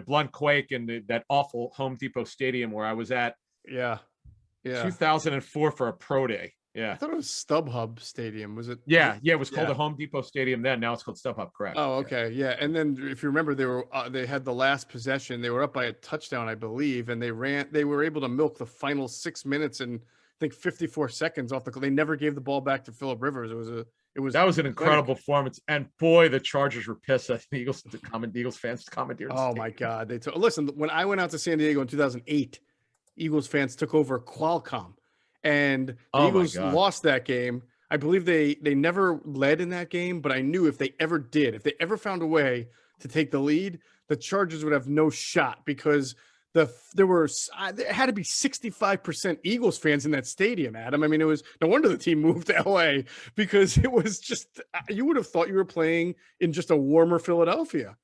Blunt quake and that awful Home Depot Stadium where I was at 2004 for a pro day. Yeah. I thought it was StubHub Stadium. Was it? Yeah. Yeah. It was called Yeah. the Home Depot Stadium then. Now it's called StubHub, correct? Oh, okay. Yeah. And then if you remember, they had the last possession. They were up by a touchdown, I believe, and they were able to milk the final 6 minutes and I think 54 seconds off the clock. They never gave the ball back to Phillip Rivers. That was an clinic. incredible performance. And boy, the Chargers were pissed at the Eagles fans commandeered. Oh my God. Listen, when I went out to San Diego in 2008, Eagles fans took over Qualcomm and the Eagles lost that game. I believe they never led in that game, but I knew if they ever found a way to take the lead, the Chargers would have no shot because there had to be 65% Eagles fans in that stadium, Adam. I mean, it was no wonder the team moved to LA because it was just, you would have thought you were playing in just a warmer Philadelphia.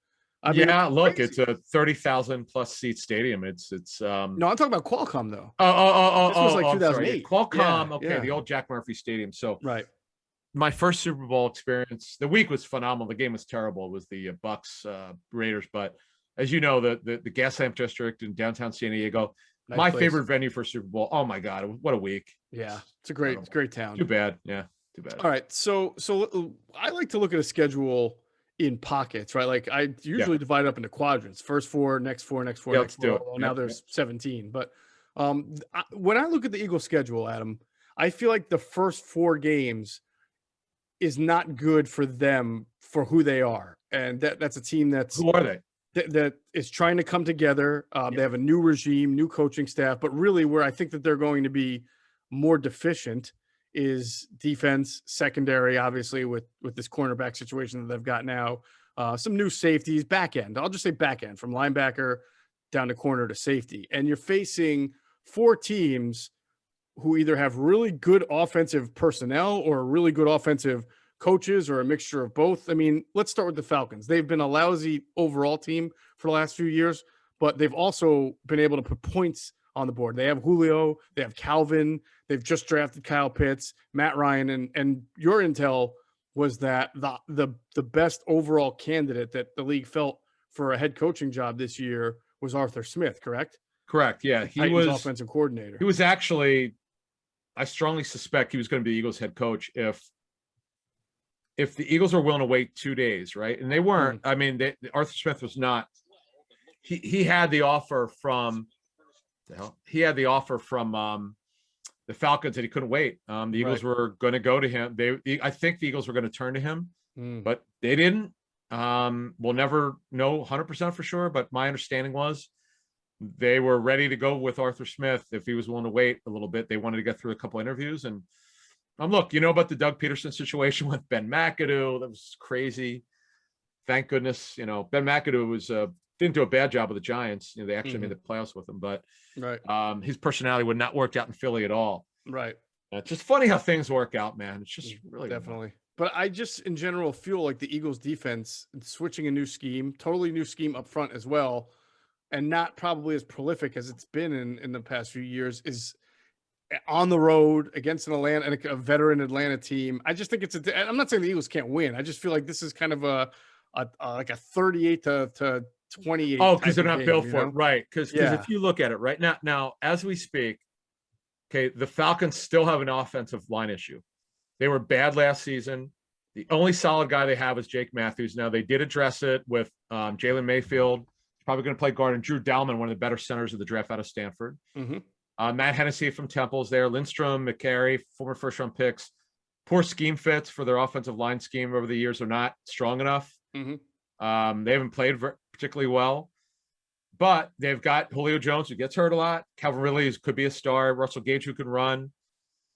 I mean, look, it's a 30,000 plus seat stadium. It's no, I'm talking about Qualcomm though. This was like 2008. Qualcomm, okay, the old Jack Murphy Stadium. So right. My first Super Bowl experience, the week was phenomenal. The game was terrible. It was the Bucks Raiders, but as you know, the Gaslamp District in downtown San Diego, my favorite venue for Super Bowl. Oh my God, what a week! Yeah, it's a great town. Too bad, yeah, too bad. All right, so I like to look at a schedule in pockets, right? Like I usually divide up into quadrants: first four, next four, next four, next four. Well, now there's 17, but when I look at the Eagles schedule, Adam, I feel like the first 4 games is not good for them for who they are, and that's a team that's who are they? That is trying to come together. They have a new regime, new coaching staff, but really where I think that they're going to be more deficient is defense, secondary, obviously with this cornerback situation that they've got now, some new safeties, back end. I'll just say back end from linebacker down to corner to safety. And you're facing 4 teams who either have really good offensive personnel or really good offensive coaches or a mixture of both. I mean, let's start with the Falcons. They've been a lousy overall team for the last few years, but they've also been able to put points on the board. They have Julio, they have Calvin, they've just drafted Kyle Pitts, Matt Ryan, and your intel was that the best overall candidate that the league felt for a head coaching job this year was Arthur Smith, correct? Correct. Yeah, he was offensive coordinator. He was actually, I strongly suspect he was going to be the Eagles head coach if the Eagles were willing to wait 2 days, right? And they weren't. I mean, Arthur Smith was not. He had the offer from the Falcons that he couldn't wait. The Eagles were going to go to him. I think the Eagles were going to turn to him, but they didn't. We'll never know 100% for sure, but my understanding was they were ready to go with Arthur Smith if he was willing to wait a little bit. They wanted to get through a couple interviews and. Look, you know about the Doug Peterson situation with Ben McAdoo. That was crazy. Thank goodness, Ben McAdoo didn't do a bad job with the Giants. They actually made the playoffs with him, but his personality would not work out in Philly at all. Right. It's just funny how things work out, man. It's just really definitely. But I just, in general, feel like the Eagles defense switching a new scheme, totally new scheme up front as well, and not probably as prolific as it's been in the past few years is on the road against a veteran Atlanta team. I just think I'm not saying the Eagles can't win. I just feel like this is kind of like a 38 to 28. Oh, because they're not built for it, right? Because if you look at it right now as we speak, okay, the Falcons still have an offensive line issue. They were bad last season. The only solid guy they have is Jake Matthews. Now they did address it with Jalen Mayfield. He's probably going to play guard, and Drew Dalman, one of the better centers of the draft out of Stanford. Matt Hennessy from Temple's there. Lindstrom, McCary, former first-round picks. Poor scheme fits for their offensive line scheme over the years. They're not strong enough. They haven't played particularly well. But they've got Julio Jones, who gets hurt a lot. Calvin Ridley could be a star. Russell Gage, who can run.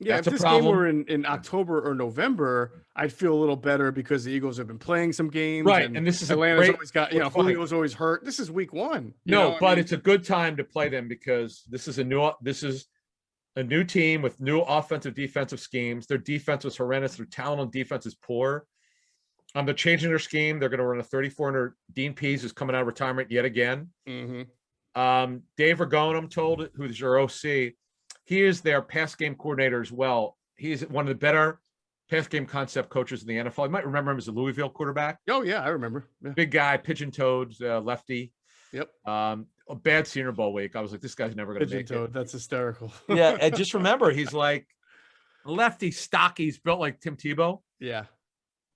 Yeah, if this game were in October or November, I'd feel a little better because the Eagles have been playing some games. Right, and this is Atlanta's always got, Julio's always hurt. This is week 1. It's a good time to play them because this is a new team with new offensive defensive schemes. Their defense was horrendous. Their talent on defense is poor. They're changing their scheme. They're going to run a 3400 Dean Pease, who's coming out of retirement yet again. Dave Ragone, I'm told, who's your OC. He is their pass game coordinator as well. He's one of the better pass game concept coaches in the NFL. You might remember him as a Louisville quarterback. Oh, yeah, I remember. Yeah. Big guy, pigeon-toed, lefty. Yep. A bad Senior Bowl week. I was like, this guy's never going to make it. That's hysterical. Yeah, and just remember, he's like, lefty, stocky. He's built like Tim Tebow. Yeah.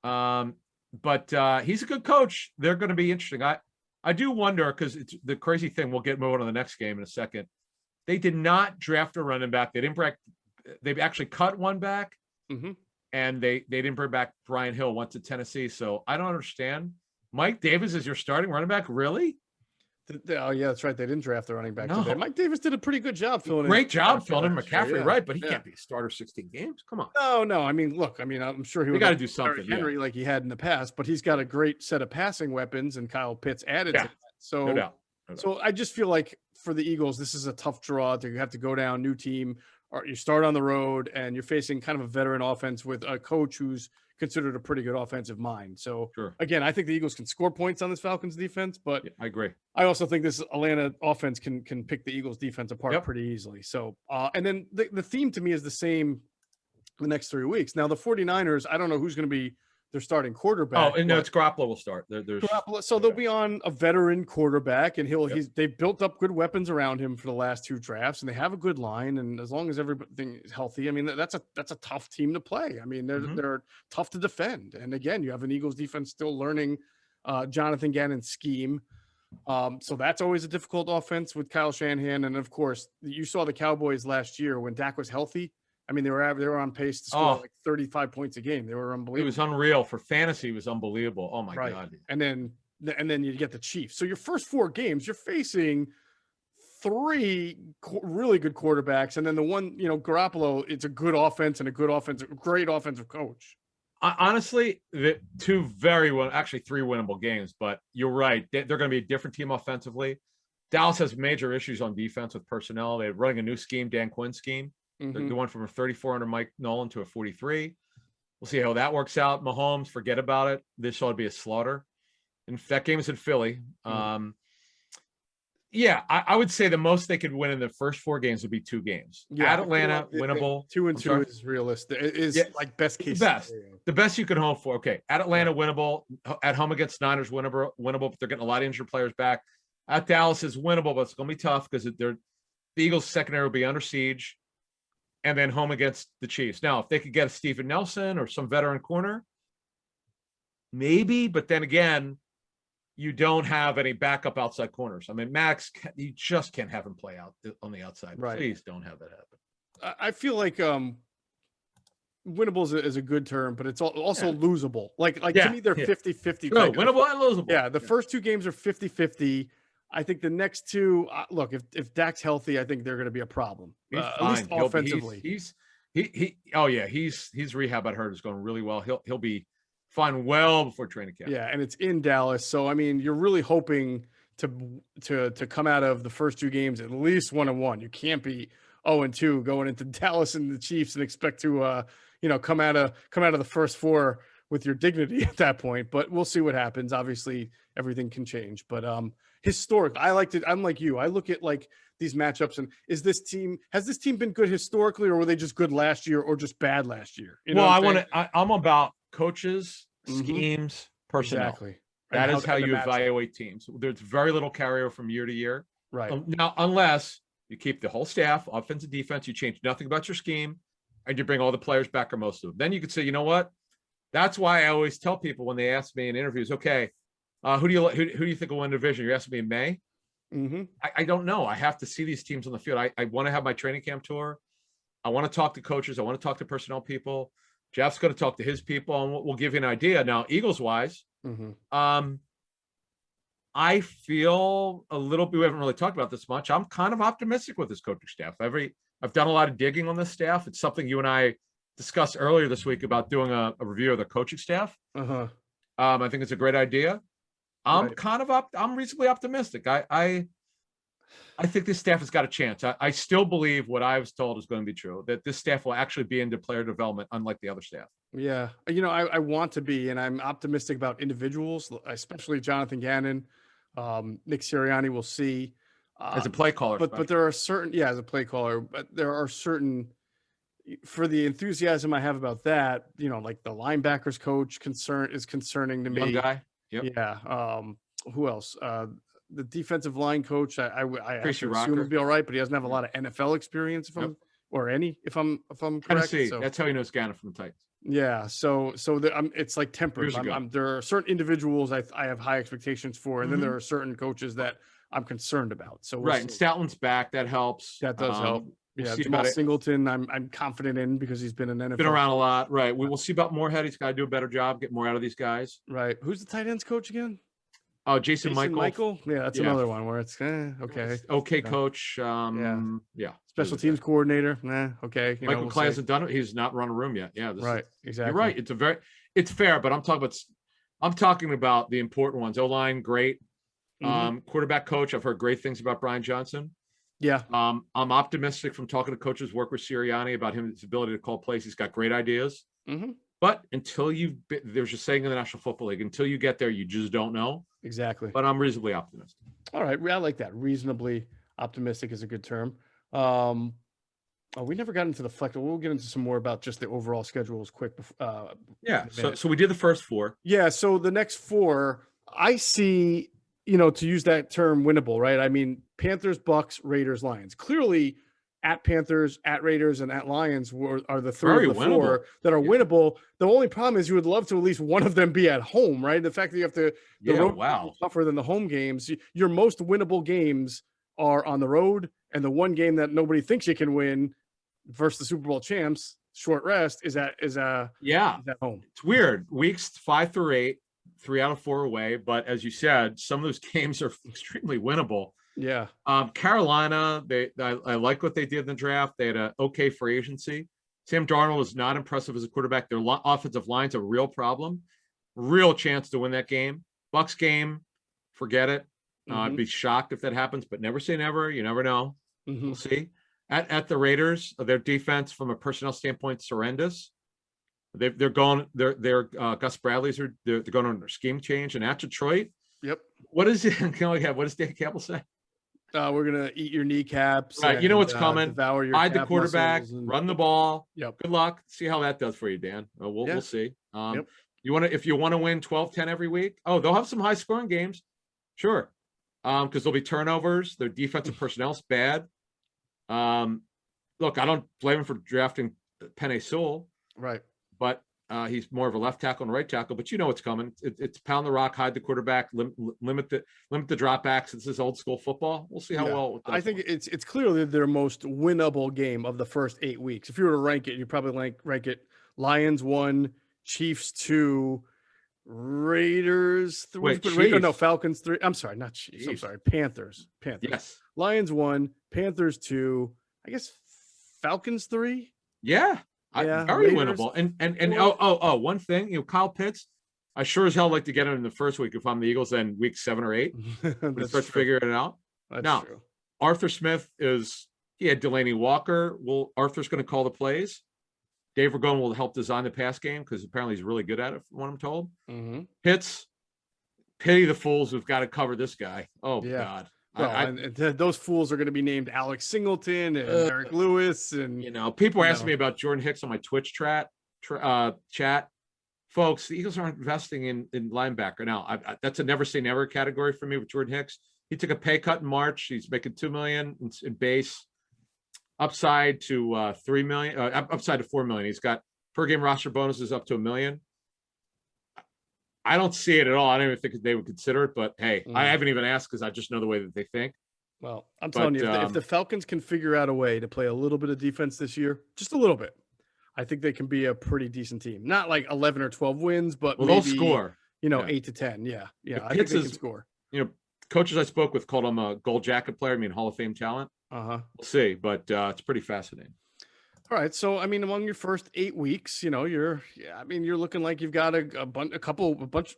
But he's a good coach. They're going to be interesting. I do wonder, because it's the crazy thing. We'll get moving on to the next game in a second. They did not draft a running back. They didn't break. They actually cut one back, and they didn't bring back Brian Hill. Went to Tennessee. So I don't understand. Mike Davis is your starting running back, really? Oh yeah, that's right. They didn't draft the running back No. today. Mike Davis did a pretty good job filling in. Great job filling in McCaffrey, yeah. right? But he can't be a starter 16 games. Come on. No. I mean, look. I mean, I'm sure he got to do something. Henry like he had in the past, but he's got a great set of passing weapons, and Kyle Pitts added to that. So, no doubt. So I just feel like for the Eagles, this is a tough draw. You have to go down, new team, or you start on the road, and you're facing kind of a veteran offense with a coach who's considered a pretty good offensive mind. So again, I think the Eagles can score points on this Falcons defense, but I agree. I also think this Atlanta offense can pick the Eagles defense apart pretty easily. So, and then the theme to me is the same the next 3 weeks. Now the 49ers, I don't know who's going to be their starting quarterback. Oh, and no, it's Garoppolo will start. There's Garoppolo, so they'll be on a veteran quarterback, and they've built up good weapons around him for the last 2 drafts, and they have a good line. And as long as everything is healthy, I mean, that's a tough team to play. I mean, they're tough to defend. And again, you have an Eagles defense still learning Jonathan Gannon's scheme. So that's always a difficult offense with Kyle Shanahan. And of course, you saw the Cowboys last year when Dak was healthy. I mean, they were on pace to score like 35 points a game. They were unbelievable. It was unreal for fantasy. It was unbelievable. Oh my God. And then you get the Chiefs. So your first 4 games, you're facing 3 really good quarterbacks, and then the one, Garoppolo. It's a good offense and a great offensive coach. Honestly, the 2 actually 3 winnable games. But you're right. They're going to be a different team offensively. Dallas has major issues on defense with personnel. They're running a new scheme, Dan Quinn scheme. They're going from a 34 under Mike Nolan to a 43. We'll see how that works out. Mahomes, forget about it. This ought to be a slaughter. And that game is in Philly. I would say the most they could win in the first 4 games would be 2 games. At Atlanta, winnable. 2-2 is realistic. It is like best case. The best you can hope for. Okay, at Atlanta, winnable. At home against Niners, winnable. But they're getting a lot of injured players back. At Dallas is winnable, but it's going to be tough because the Eagles' secondary will be under siege. And then home against the Chiefs. Now, if they could get a Steven Nelson or some veteran corner, maybe. But then again, you don't have any backup outside corners. I mean, Max, you just can't have him play out on the outside. Right. Please don't have that happen. I feel like winnable is a good term, but it's also losable. Like to me, they're 50-50. No, winnable and losable. Yeah, the first 2 games are 50-50. I think the next 2, look, if Dak's healthy, I think they're going to be a problem. At least offensively. He's rehab. I heard is going really well. He'll be fine well before training camp. Yeah, and it's in Dallas, so I mean, you're really hoping to come out of the first 2 games at least 1-1. You can't be 0-2 going into Dallas and the Chiefs and expect to come out of the first 4 with your dignity at that point. But we'll see what happens. Obviously, everything can change, but historic. I liked it. I'm like you. I look at like these matchups and has this team been good historically, or were they just good last year or just bad last year? I'm about coaches, schemes, personnel. Exactly. That is how you evaluate teams. There's very little carryover from year to year. Right. Now, unless you keep the whole staff, offense and defense, you change nothing about your scheme, and you bring all the players back or most of them. Then you could say, you know what? That's why I always tell people when they ask me in interviews, okay, who do you think will win the division? You're asking me in May? I don't know. I have to see these teams on the field. I want to have my training camp tour. I want to talk to coaches. I want to talk to personnel people. Geoff's going to talk to his people, and we'll give you an idea. Now, Eagles-wise, I feel a little bit, we haven't really talked about this much. I'm kind of optimistic with this coaching staff. I've done a lot of digging on this staff. It's something you and I discussed earlier this week about doing a review of the coaching staff. I think it's a great idea. I'm reasonably optimistic. I think this staff has got a chance. I still believe what I was told is going to be true, that this staff will actually be into player development, unlike the other staff. Yeah. I want to be, and I'm optimistic about individuals, especially Jonathan Gannon, Nick Sirianni. We'll see. As a play caller. But there are certain, as a play caller, but there are certain, for the enthusiasm I have about that, like the linebackers coach is concerning to me. Young guy. Yep. Yeah. Who else? The defensive line coach, I assume would be all right, but he doesn't have a lot of NFL experience, if I'm or any, if I'm correct. Tennessee. So That's how he knows Gannon from the Titans. yeah, so it's like tempered. Years ago. There are certain individuals I have high expectations for, and then Mhm. there are certain coaches that I'm concerned about. So Right, and see. Stoutland's back. That helps. That does help. We'll Yeah, see Jamal about it. Singleton, I'm confident in because he's been an NFL. Been around a lot, right? We will see about Moorhead. He's got to do a better job, get more out of these guys. Right. Who's the tight ends coach again? Oh, Jason Michael. Yeah, that's Yeah. another one where it's okay. Okay, Yeah. coach. Yeah. Special teams coordinator. Okay. Michael Clay hasn't done it. He's not run a room yet. Yeah. Right. Exactly. You're right. It's fair, but I'm talking about the important ones. O-line, great. Quarterback coach. I've heard great things about Brian Johnson. Yeah. I'm optimistic from talking to coaches, work with Sirianni about his ability to call plays. He's got great ideas. But until there's a saying in the National Football League, until you get there, you just don't know. Exactly. But I'm reasonably optimistic. All right. I like that. Reasonably optimistic is a good term. We never got into the flex. We'll get into some more about just the overall schedules quick. Yeah. So we did the first 4. Yeah. So the next 4, I see, to use that term, winnable, right? I mean, Panthers, Bucks, Raiders, Lions. Clearly, at Panthers, at Raiders, and at Lions are the 3 of the 4 that are winnable. The only problem is you would love to at least one of them be at home, right? The fact that you have to the road is tougher than the home games. Your most winnable games are on the road, and the one game that nobody thinks you can win versus the Super Bowl champs, short rest, is at home. It's weird. Weeks 5 through 8, 3 out of 4 away, but as you said, some of those games are extremely winnable. Yeah. Carolina, I like what they did in the draft. They had an okay free agency. Sam Darnold is not impressive as a quarterback. Their offensive line's a real problem. Real chance to win that game. Bucks game, forget it. I'd be shocked if that happens, but never say never. You never know. We'll see. At the Raiders, their defense from a personnel standpoint is horrendous. They're Gus Bradley's they're going on their scheme change. And at Detroit, what is it? What does Dan Campbell say? We're gonna eat your kneepcaps. Right, you know what's coming. Devour your hide the quarterback, run the ball. Yep. Good luck. See how that does for you, Dan. We'll see. If you want to win 12-10 every week. Oh, they'll have some high scoring games, sure. Because there'll be turnovers. Their defensive personnel's bad. Look, I don't blame him for drafting Penei Sewell. Right. But he's more of a left tackle and right tackle, but you know what's coming. It's pound the rock, hide the quarterback, limit the dropbacks. This is old school football. We'll see how well. I think it's clearly their most winnable game of the first 8 weeks. If you were to rank it, you probably rank it Lions 1, Chiefs 2, Raiders 3. Falcons 3. I'm sorry, not Chiefs. I'm sorry, Panthers. Yes. Lions 1, Panthers 2. I guess Falcons 3. Yeah. Very Raiders. Winnable. And one thing, Kyle Pitts, I sure as hell like to get him in the first week if I'm the Eagles, then week 7 or 8. When starts figuring it out. That's true. Arthur Smith he had Delaney Walker. Arthur's going to call the plays. Dave Ragone will help design the pass game because apparently he's really good at it, from what I'm told. Pitts, pity the fools who've got to cover this guy. Oh, God. Well, those fools are going to be named Alex Singleton and Eric Lewis, and people are asking me about Jordan Hicks on my Twitch chat. Folks, the Eagles aren't investing in linebacker now. That's a never say never category for me with Jordan Hicks. He took a pay cut in March. He's making $2 million in base, upside to $3 million, upside to $4 million. He's got per game roster bonuses up to $1 million. I don't see it at all. I don't even think they would consider it, but hey, I haven't even asked because I just know the way that they think. Well, I'm telling you, if the Falcons can figure out a way to play a little bit of defense this year, just a little bit, I think they can be a pretty decent team. Not like 11 or 12 wins, but maybe, they'll score. 8 to 10. Yeah. I think they can score. Coaches I spoke with called him a gold jacket player. I mean, Hall of Fame talent. We'll see, but it's pretty fascinating. All right, so I mean, among your first 8 weeks, you're looking like you've got a bunch.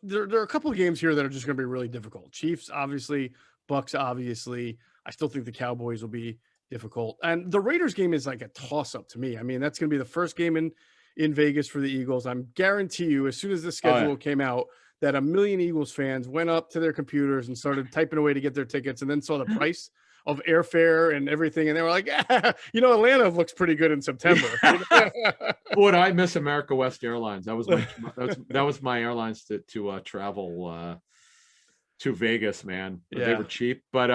There are a couple of games here that are just going to be really difficult. Chiefs, obviously, Bucks, obviously. I still think the Cowboys will be difficult, and the Raiders game is like a toss-up to me. I mean, that's going to be the first game in Vegas for the Eagles. I'm guarantee you, as soon as the schedule came out, that 1 million Eagles fans went up to their computers and started typing away to get their tickets, and then saw the price of airfare and everything, and they were like, Atlanta looks pretty good in September. Boy, I miss America West Airlines. That was my airlines to travel to Vegas, man. Yeah. They were cheap, but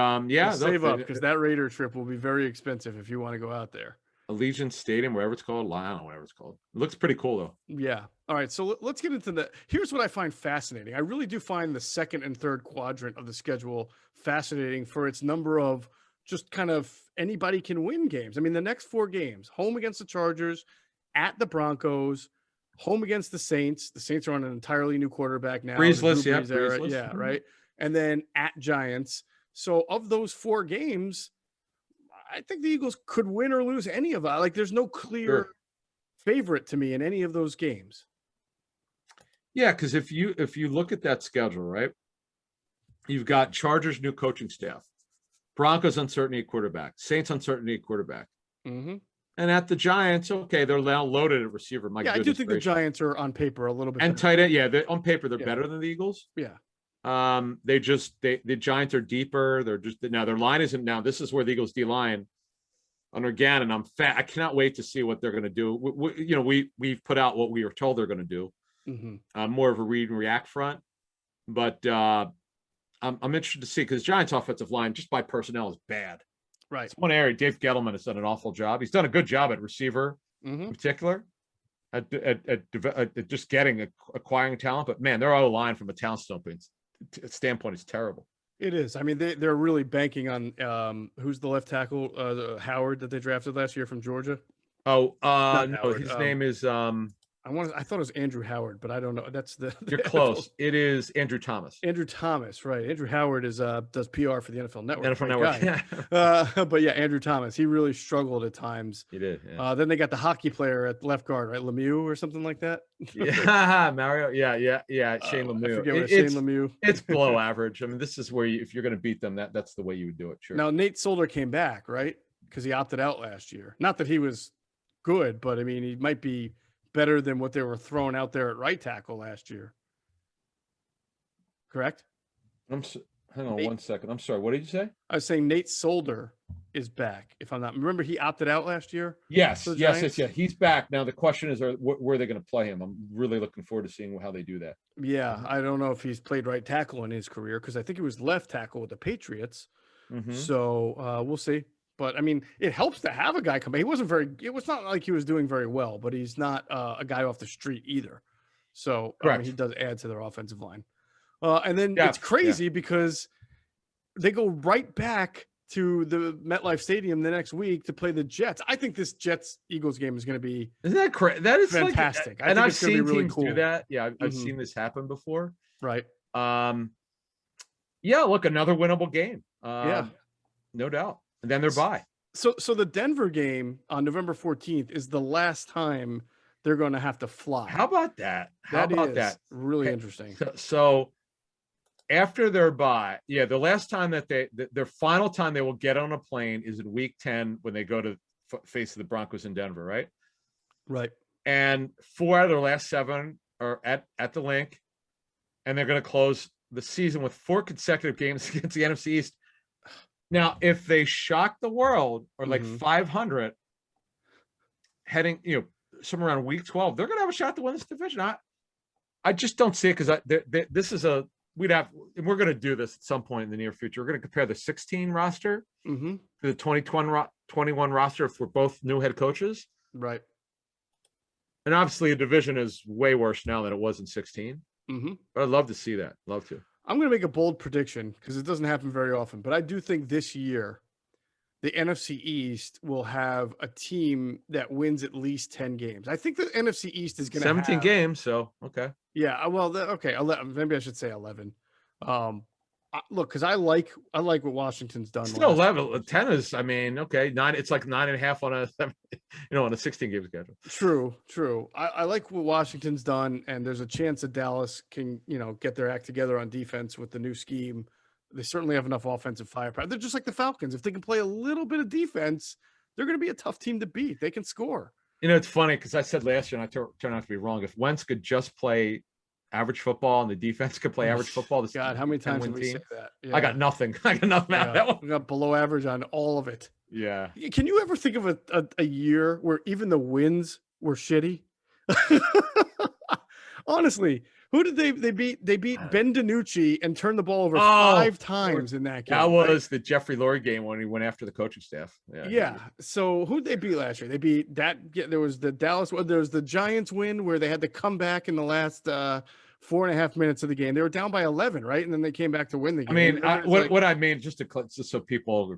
save up because that Raider trip will be very expensive if you want to go out there. Allegiant Stadium, wherever it's called. I don't know, whatever it's called. It looks pretty cool though. Yeah. All right. So let's get into here's what I find fascinating. I really do find the second and third quadrant of the schedule fascinating for its number of just kind of anybody can win games. I mean, the next 4 games: home against the Chargers, at the Broncos, home against the Saints. The Saints are on an entirely new quarterback now. Breezeless, the Drew yeah, Brees era. breezeless. Yeah, right. And then at Giants. So of those 4 games, I think the Eagles could win or lose any of them. Like, there's no clear favorite to me in any of those games. Yeah, because if you look at that schedule, right, you've got Chargers new coaching staff, Broncos uncertainty at quarterback, Saints uncertainty at quarterback, and at the Giants, okay, they're now loaded at receiver. My I do think the Giants are on paper a little bit and better. tight end. Yeah, on paper they're better than the Eagles. Yeah. The Giants are deeper. They're just now their line isn't now. This is where the Eagles D line under Gannon. I cannot wait to see what they're going to do. We've put out what we were told they're going to do. More of a read and react front, but I'm interested to see because Giants offensive line just by personnel is bad. Right. It's one area Dave Gettleman has done an awful job. He's done a good job at receiver in particular, at just acquiring talent. But man, their O-line from a talent standpoint is terrible. It is. I mean, they're really banking on who's the left tackle, Howard, that they drafted last year from Georgia. No, his name is I thought it was Andrew Howard, but I don't know. That's you're close. It is Andrew Thomas. Andrew Thomas, right? Andrew Howard does PR for the NFL Network. NFL Network. But yeah, Andrew Thomas. He really struggled at times. He did. Yeah. Then they got the hockey player at left guard, right? Lemieux or something like that. Yeah, Mario. Yeah. Shane Lemieux. I forget Shane Lemieux. It's below average. I mean, this is where if you're going to beat them, that's the way you would do it. Sure. Now Nate Solder came back, right? Because he opted out last year. Not that he was good, but I mean, he might be better than what they were throwing out there at right tackle last year. Correct? Hang on 1 second. I'm sorry. What did you say? I was saying Nate Solder is back. If I'm not, remember he opted out last year? Yes. He's back. Now the question is, where are they going to play him? I'm really looking forward to seeing how they do that. Yeah. I don't know if he's played right tackle in his career because I think he was left tackle with the Patriots. So we'll see. But I mean, it helps to have a guy come. It was not like he was doing very well, but he's not a guy off the street either. So he does add to their offensive line. And then it's crazy because they go right back to the MetLife Stadium the next week to play the Jets. I think this Jets-Eagles game is going to be isn't that crazy? That is fantastic. And I've seen really teams do that. Yeah, I've seen this happen before. Right. Yeah. Look, another winnable game. No doubt. And then they're bye. So the Denver game on November 14th is the last time they're going to have to fly. How about that? That? Really interesting. So after their bye, the last time that their final time they will get on a plane is in week 10 when they go to face the Broncos in Denver, right? Right. And 4 out of their last 7 are at the link, and they're going to close the season with 4 consecutive games against the NFC East. Now, if they shock the world or like 500 heading, somewhere around week 12, they're going to have a shot to win this division. I just don't see it because we're going to do this at some point in the near future. We're going to compare the 16 roster to the 2021 roster for both new head coaches. Right. And obviously a division is way worse now than it was in 16. But I'd love to see that. Love to. I'm going to make a bold prediction because it doesn't happen very often, but I do think this year the NFC East will have a team that wins at least 10 games. I think the NFC East is going to have 17 games. So, okay. Yeah. Well, okay. Maybe I should say 11. Look, because I like what Washington's done. Still 11. 10 is, I mean, okay. 9. It's like 9.5 on on a 16 game schedule. True. I like what Washington's done, and there's a chance that Dallas can, get their act together on defense with the new scheme. They certainly have enough offensive firepower. They're just like the Falcons. If they can play a little bit of defense, they're going to be a tough team to beat. They can score. It's funny because I said last year, and I turned out to be wrong. If Wentz could just play average football and the defense could play average football, God, how many times did we say that? Yeah. I got nothing. Out of that one. We got below average on all of it. Yeah. Can you ever think of a year where even the wins were shitty? Honestly, Who did they beat? They beat Ben DiNucci and turned the ball over Oh, 5 times in that game. That right? was the Jeffrey Lurie game when he went after the coaching staff. Yeah. So who'd they beat last year? They beat that. There was the Dallas. There was the Giants win where they had to come back in the last 4.5 minutes of the game. They were down by 11, right? And then they came back to win the I game. mean, what I mean, just so people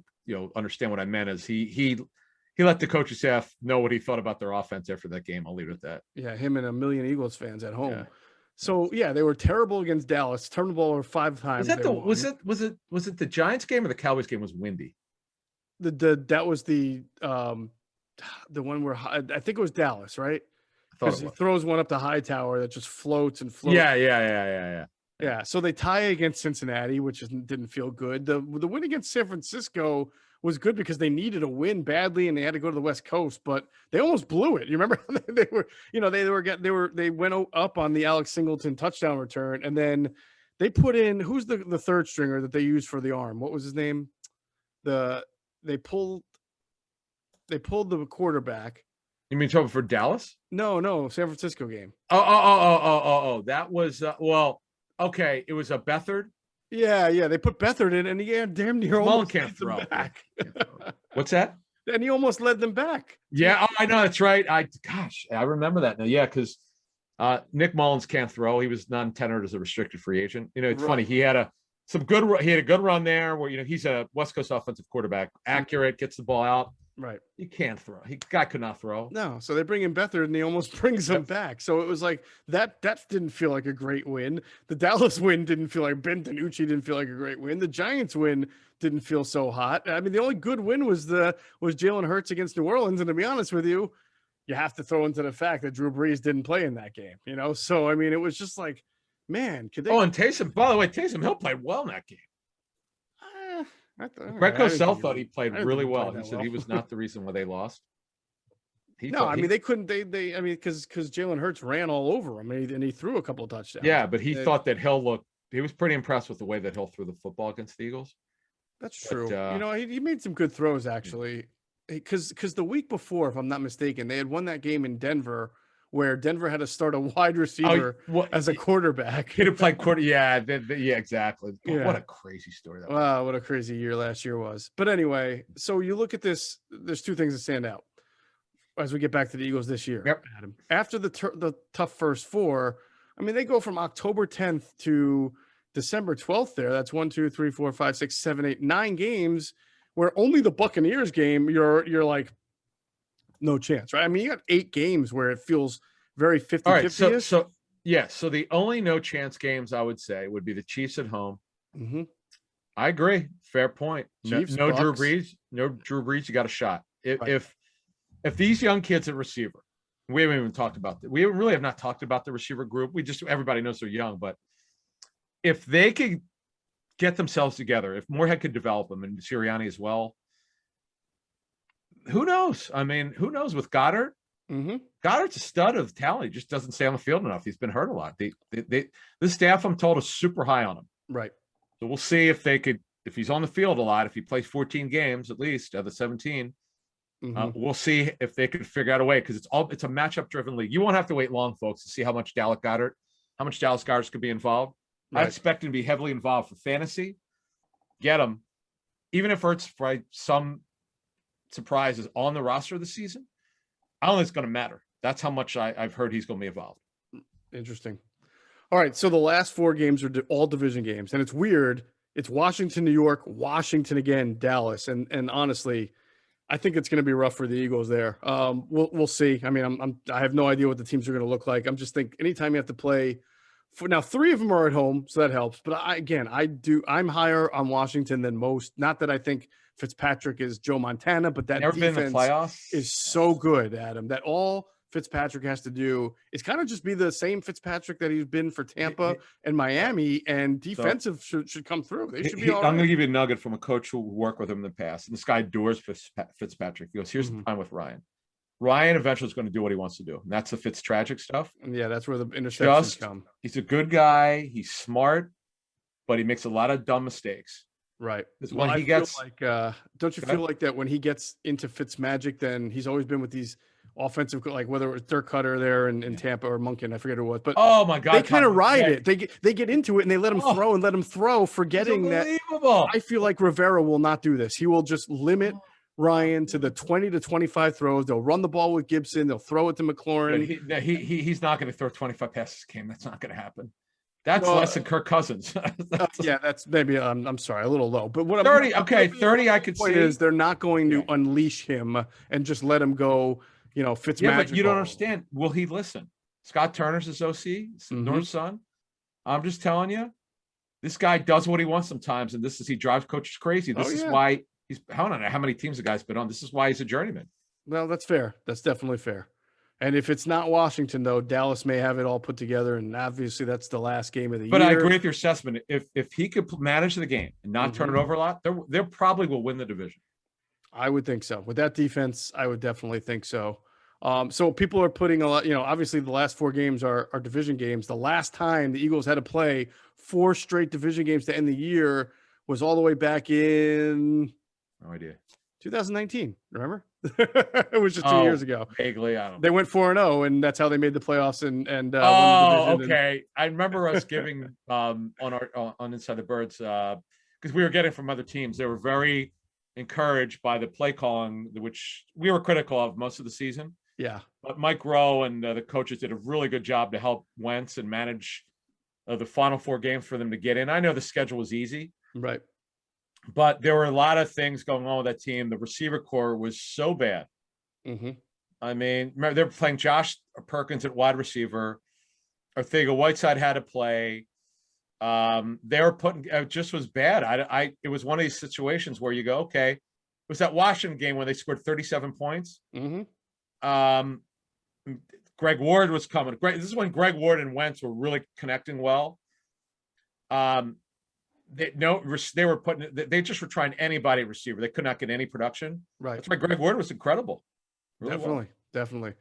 understand what I meant is he let the coaching staff know what he thought about their offense after that game. I'll leave it at that. Yeah, him and a million Eagles fans at home. Yeah. So yeah, they were terrible against Dallas. Turned the ball over 5 times. Was it the Giants game or the Cowboys game was windy? That was the one where I think it was Dallas, right? Because he throws one up the high tower that just floats and floats. Yeah. So they tie against Cincinnati, which didn't feel good. The win against San Francisco was good because they needed a win badly and they had to go to the West Coast, but they almost blew it. You remember they went up on the Alex Singleton touchdown return, and then they put in who's the third stringer that they used for the arm? What was his name? They pulled the quarterback. You mean trouble for Dallas? No, San Francisco game. Oh. That was okay. It was a Beathard. Yeah. They put Beathard in, and he damn near almost led them back. What's that? And he almost led them back. Yeah, I know that's right. I remember that now. Yeah, because Nick Mullins can't throw. He was non-tendered as a restricted free agent. It's funny. He had a good run there where he's a West Coast offensive quarterback, accurate, gets the ball out. Right. He can't throw. Guy could not throw. No. So they bring in Beathard and he almost brings him back. So it was like that didn't feel like a great win. The Dallas win didn't feel like Ben DiNucci didn't feel like a great win. The Giants win didn't feel so hot. I mean, the only good win was Jalen Hurts against New Orleans. And to be honest with you, you have to throw into the fact that Drew Brees didn't play in that game, So I mean, it was just like, man, could they? Oh, and Taysom, by the way, Taysom Hill played well in that game. Brett Cosell thought he played really well. He said he was not the reason why they lost. They couldn't. They because Jalen Hurts ran all over him and he threw a couple of touchdowns. Yeah, but he thought that he was pretty impressed with the way that Hill threw the football against the Eagles. That's true. He made some good throws actually. Because the week before, if I'm not mistaken, they had won that game in Denver where Denver had to start a wide receiver as a quarterback. He'd have played quarter. Yeah, exactly. Yeah. What a crazy story that was. Wow, what a crazy year last year was. But anyway, so you look at this, there's 2 things that stand out as we get back to the Eagles this year. Yep. Adam. After the tough first 4, I mean, they go from October 10th to December 12th there. That's 1, 2, 3, 4, 5, 6, 7, 8, 9 games where only the Buccaneers game, you're like, no chance, right? I mean, you got 8 games where it feels very 50-50. All right, so the only no chance games I would say would be the Chiefs at home. Mm-hmm. I agree. Fair point. Chiefs, no Drew Bucks. Brees. No Drew Brees. You got a shot. If these young kids at receiver, we haven't even talked about that. We really have not talked about the receiver group. Everybody knows they're young, but if they could get themselves together, if Moorhead could develop them and Sirianni as well, who knows? I mean, who knows with Goddard? Mm-hmm. Goddard's a stud of talent. He just doesn't stay on the field enough. He's been hurt a lot. The staff, I'm told, is super high on him. Right. So we'll see if he's on the field a lot, if he plays 14 games at least out of the 17. We'll see if they can figure out a way, because it's a matchup driven league. You won't have to wait long, folks, to see how much Dallas Goddard could be involved. Right. I expect him to be heavily involved for fantasy. Get him, even if Hurts by some surprises on the roster this season. I don't think it's going to matter. That's how much I've heard he's going to be involved. Interesting. All right, so the last 4 games are all division games, and it's weird. It's Washington, New York, Washington again, Dallas, and honestly, I think it's going to be rough for the Eagles there. We'll see. I mean, I have no idea what the teams are going to look like. I'm just thinking anytime you have to play. Now 3 of them are at home, so that helps. But I'm higher on Washington than most. Not that I think Fitzpatrick is Joe Montana, but that defense is so good, Adam, that all Fitzpatrick has to do is kind of just be the same Fitzpatrick that he's been for Tampa and Miami, and defensive should come through. They should be all right. I'm going to give you a nugget from a coach who worked with him in the past. And this guy adores Fitzpatrick. He goes, here's the time with Ryan. Ryan eventually is going to do what he wants to do. And that's the Fitztragic stuff. And yeah, that's where the interceptions come. He's a good guy. He's smart, but he makes a lot of dumb mistakes. Right. When he gets don't you feel like that when he gets into Fitzmagic, then he's always been with these offensive, like whether it was Dirk Cutter there in Tampa or Monken, I forget who it was, but Oh my God, they kind of Tom, ride yeah. it. They get into it and they let him throw and let him throw, forgetting that Unbelievable. I feel like Rivera will not do this. He will just limit Ryan to the 20 to 25 throws. They'll run the ball with Gibson. They'll throw it to McLaurin. He's not going to throw 25 passes a game. That's not going to happen. That's Well, less than Kirk Cousins. yeah, that's maybe I'm sorry, a little low. But what 30, okay, 30 I could point see. is they're not going to unleash him and just let him go, Fitzmagic. Yeah, but you don't understand. Will he listen? Scott Turner's his OC, North's son. I'm just telling you, this guy does what he wants sometimes, and he drives coaches crazy. This is why I don't know how many teams the guy's been on. This is why he's a journeyman. Well, that's fair. That's definitely fair. And if it's not Washington, though, Dallas may have it all put together, and obviously that's the last game of the year. But I agree with your assessment. If he could manage the game and not turn it over a lot, they probably will win the division. I would think so. With that defense, I would definitely think so. So people are putting a lot, obviously the last 4 games are division games. The last time the Eagles had to play 4 straight division games to end the year was all the way back in no idea 2019. Remember? It was just 2 years ago. Vaguely, I don't know. They went 4-0, and that's how they made the playoffs and won the division. Okay. I remember us giving on Inside the Birds because we were getting from other teams. They were very encouraged by the play calling, which we were critical of most of the season. Yeah. But Mike Rowe and the coaches did a really good job to help Wentz and manage the final 4 games for them to get in. I know the schedule was easy. Right. But there were a lot of things going on with that team. The receiver core was so bad. I mean, remember, they're playing Josh Perkins at wide receiver. Arthega Whiteside had to play. They were putting it just was bad. It was one of these situations where you go, okay, it was that Washington game when they scored 37 points. Greg Ward was coming. This is when Greg Ward and Wentz were really connecting well. They were putting. They just were trying anybody receiver. They could not get any production. Right. That's why Greg Ward was incredible. Really Definitely.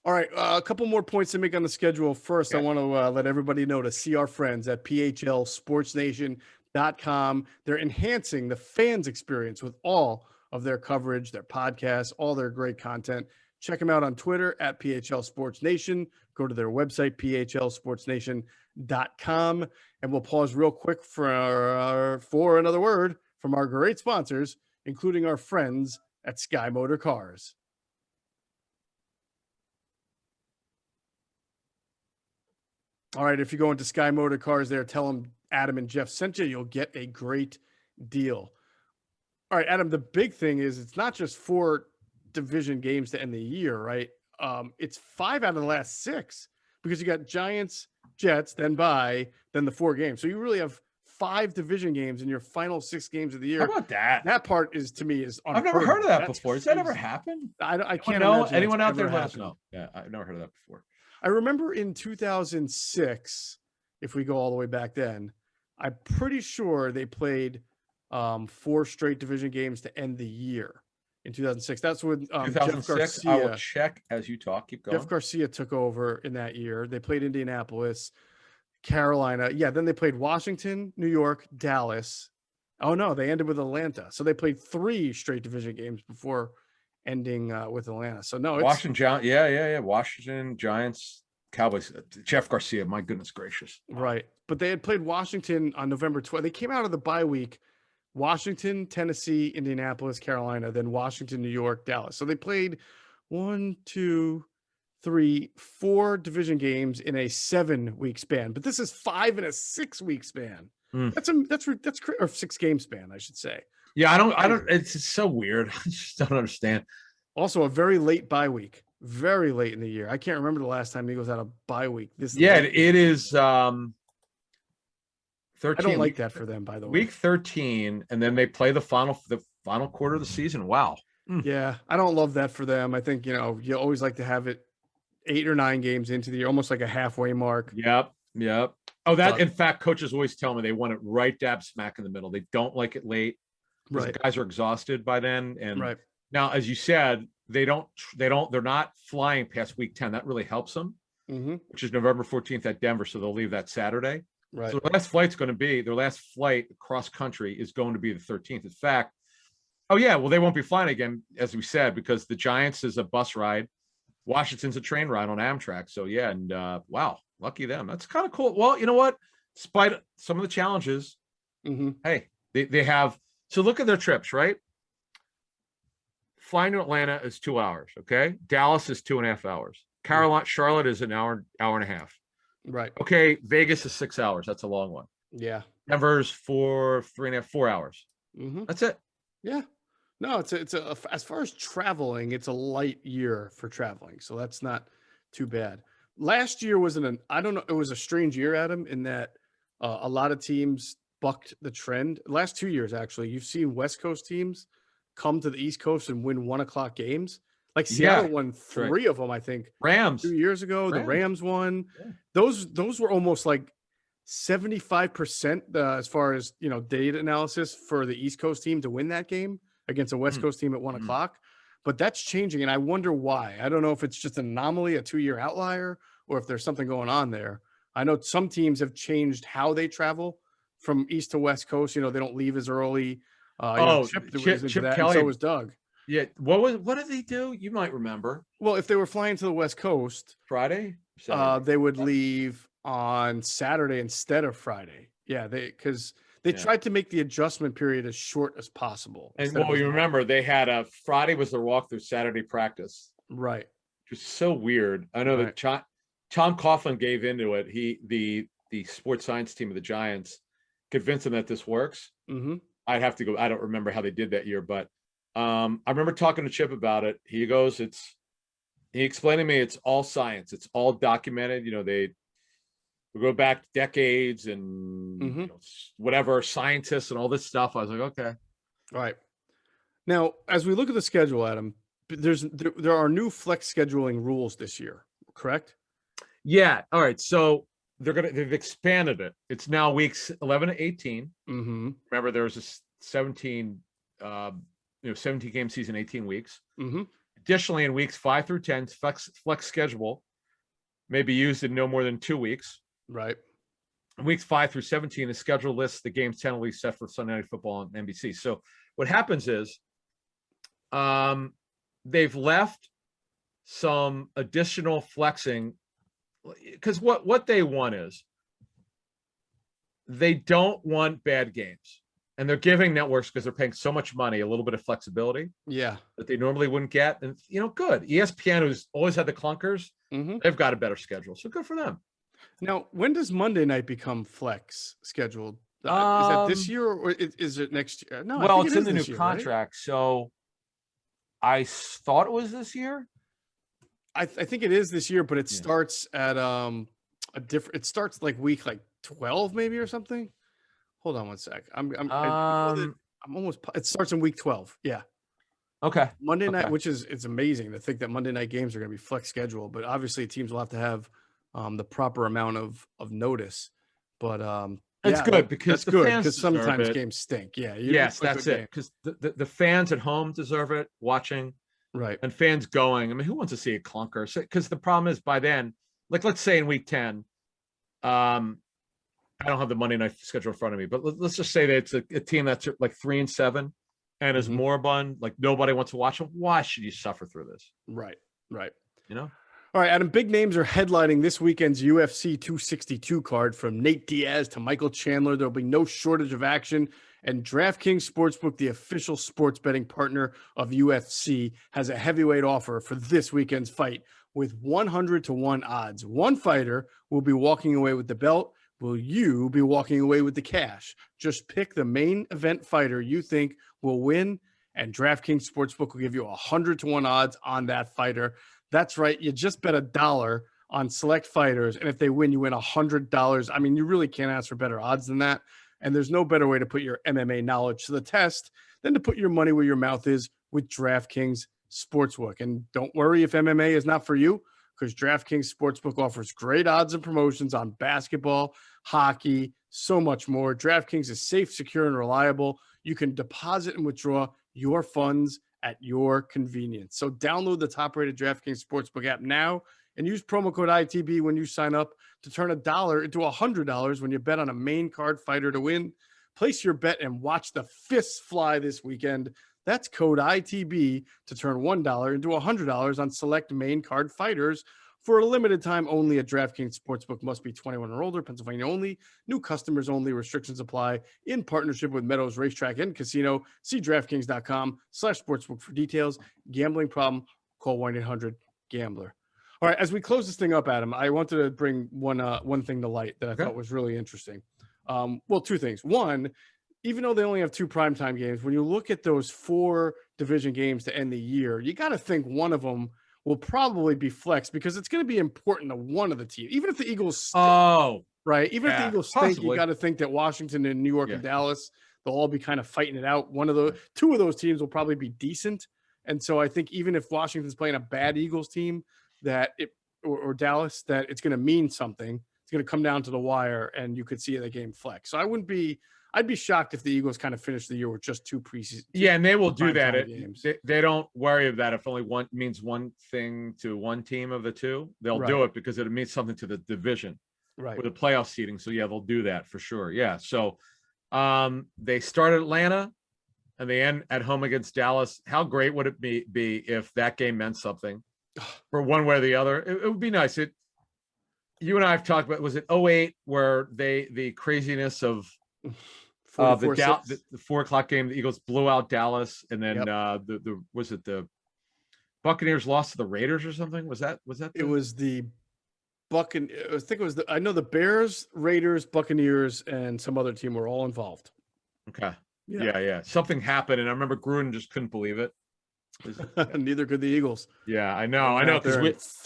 All right, a couple more points to make on the schedule. First, I want to let everybody know to see our friends at phlsportsnation.com. They're enhancing the fans' experience with all of their coverage, their podcasts, all their great content. Check them out on Twitter at phlsportsnation. Go to their website, phlsportsnation.com. And we'll pause real quick for another word from our great sponsors, including our friends at Sky Motor Cars. All right, if you go into Sky Motor Cars there, tell them Adam and Geoff sent you, you'll get a great deal. All right, Adam, the big thing is it's not just 4 division games to end the year, right? It's 5 out of the last 6 because you got Giants, Jets, then the 4 games. So you really have 5 division games in your final 6 games of the year. How about that? That part is, to me, is I've never heard of that before. Has that ever happened? I can't know. imagine. Anyone out there let us know. Yeah, I've never heard of that before. I remember in 2006, if we go all the way back then, I'm pretty sure they played 4 straight division games to end the year in 2006. That's when 2006. Jeff Garcia, I will check as you talk. Keep going. Jeff Garcia took over in that year. They played Indianapolis, Carolina. Yeah, then they played Washington, New York, Dallas. Oh, no, they ended with Atlanta. So they played 3 straight division games before ending with Atlanta. So no, it's Washington, yeah. Washington, Giants, Cowboys. Jeff Garcia, my goodness gracious. Right. But they had played Washington on November 12th. They came out of the bye week, Washington, Tennessee, Indianapolis, Carolina, then Washington, New York, Dallas. So they played 1, 2, 3, 4 division games in a 7-week span. But this is 5 in a 6-week span. That's or 6 game span, I should say. Yeah, I don't. It's so weird. I just don't understand. Also, a very late bye week, very late in the year. I can't remember the last time Eagles had a bye week. It is 13. I don't like that for them, by the way. Week 13, and then they play the final quarter of the season. Wow. Yeah, I don't love that for them. I think you always like to have it 8 or 9 games into the year, almost like a halfway mark. Yep. Oh, in fact, coaches always tell me they want it right dab smack in the middle. They don't like it late. Right. The guys are exhausted by then. And now, as you said, they're not flying past week 10. That really helps them, which is November 14th at Denver. So they'll leave that Saturday. Right. So their last flight cross country is going to be the 13th. In fact, they won't be flying again, as we said, because the Giants is a bus ride. Washington's a train ride on Amtrak. So yeah, and wow, lucky them. That's kind of cool. Well, you know what? Despite some of the challenges, hey, they have. So look at their trips, right? Flying to Atlanta is 2 hours. Okay, Dallas is 2.5 hours. Carolina, Charlotte is an hour and a half. Right. Okay, Vegas is 6 hours. That's a long one. Yeah. Denver's 3.5, 4 hours. That's it. Yeah. No, it's a as far as traveling, it's a light year for traveling, so that's not too bad. Last year wasn't an I don't know, it was a strange year, Adam, in that a lot of teams bucked the trend. Last 2 years, actually, you've seen West Coast teams come to the East Coast and win 1 o'clock games. Like Seattle Yeah, won that's right. three of them, I think, Rams 2 years ago. The Rams won. Yeah. Those were almost like 75% as far as data analysis for the East Coast team to win that game against a West Coast team at 1 o'clock. But that's changing, and I wonder why. I don't know if it's just an anomaly, a 2-year outlier, or if there's something going on there. I know some teams have changed how they travel from East to West Coast. They don't leave as early. Chip was into that, Kelly. and so was Doug. Yeah. What did they do? You might remember. Well, if they were flying to the West Coast Friday, they would leave on Saturday instead of Friday. Yeah, because they tried to make the adjustment period as short as possible. And you remember they had a Friday was their walkthrough, Saturday practice. Right. Which is so weird. I know that Tom Coughlin gave into it. The sports science team of the Giants convinced him that this works. I'd have to go. I don't remember how they did that year, but I remember talking to Chip about it. He explained to me it's all science. It's all documented. They go back decades and whatever, scientists and all this stuff. I was like, okay. All right. Now, as we look at the schedule, Adam, there are new flex scheduling rules this year, correct? Yeah. All right. So they've expanded it. It's now weeks 11 to 18. Remember, there was a 17 game season, 18 weeks. Additionally, in weeks 5 through 10, flex schedule may be used in no more than 2 weeks. Right. In weeks 5 through 17, the schedule lists the games tentatively set for Sunday Night Football on NBC. So what happens is they've left some additional flexing, because what they want is they don't want bad games. And they're giving networks, because they're paying so much money, a little bit of flexibility. Yeah. That they normally wouldn't get. And, good. ESPN, who's always had the clunkers, they've got a better schedule. So good for them. Now, when does Monday night become flex scheduled? Is that this year or is it next year? No, well, it's in the new contract. Right? So I thought it was this year. I think it is this year, but it starts at it starts like week 12 maybe or something. Hold on one sec. I'm almost. It starts in week 12. Yeah. Okay. Monday night, which it's amazing to think that Monday night games are going to be flex schedule, but obviously teams will have to have the proper amount of notice. But it's good because that's good because sometimes games stink. Yeah. Yes, that's it. Because the fans at home deserve it, watching. Right. And fans going. I mean, who wants to see a clunker? Because the problem is by then, let's say in week 10, I don't have the Monday night schedule in front of me, but let's just say that it's a team that's like 3-7 and is moribund. Like nobody wants to watch them. Why should you suffer through this? Right. All right, Adam, big names are headlining this weekend's UFC 262 card, from Nate Diaz to Michael Chandler. There'll be no shortage of action. And DraftKings Sportsbook, the official sports betting partner of UFC, has a heavyweight offer for this weekend's fight with 100-1 odds. One fighter will be walking away with the belt. Will you be walking away with the cash? Just pick the main event fighter you think will win, and DraftKings Sportsbook will give you 100-1 odds on that fighter. That's right. You just bet $1 on select fighters, and if they win, you win $100. I mean, you really can't ask for better odds than that. And there's no better way to put your MMA knowledge to the test than to put your money where your mouth is with DraftKings Sportsbook. And don't worry if MMA is not for you, because DraftKings Sportsbook offers great odds and promotions on basketball, hockey, so much more. DraftKings is safe, secure, and reliable. You can deposit and withdraw your funds at your convenience. So download the top-rated DraftKings Sportsbook app now and use promo code ITB when you sign up to turn $1 into $100 when you bet on a main card fighter to win. Place your bet and watch the fists fly this weekend. That's code ITB to turn $1 into $100 on select main card fighters for a limited time only at DraftKings Sportsbook. Must be 21 or older, Pennsylvania only. New customers only. Restrictions apply. In partnership with Meadows Racetrack and Casino. See DraftKings.com/sportsbook for details. Gambling problem? Call 1-800-GAMBLER. All right, as we close this thing up, Adam, I wanted to bring one thing to light that I thought was really interesting. Well, two things. One, even though they only have 2 primetime games, when you look at those 4 division games to end the year, you got to think one of them will probably be flexed because it's going to be important to one of the teams. Even if the Eagles stink, right? Even if the Eagles stink, you got to think that Washington and New York and Dallas, they'll all be kind of fighting it out. Two of those teams will probably be decent. And so I think even if Washington's playing a bad Eagles team, or Dallas, that it's going to mean something. It's going to come down to the wire, and you could see the game flex. So I'd be shocked if the Eagles kind of finish the year with just 2 preseason. Yeah, and they will do that. They don't worry of that if only one means one thing to one team of the 2. They'll do it because it means something to the division, with the playoff seeding. So yeah, they'll do that for sure. Yeah. So they start Atlanta and they end at home against Dallas. How great would it be if that game meant something for one way or the other? It would be nice. You and I have talked about, was it 08 where the craziness of the 4:00 game, the Eagles blew out Dallas, and then the Buccaneers lost to the Raiders or something? Was that it was the Buccaneers. I think it was I know the Bears, Raiders, Buccaneers, and some other team were all involved. Okay. Yeah. Something happened, and I remember Gruden just couldn't believe it. Neither could the Eagles. Yeah, I know, because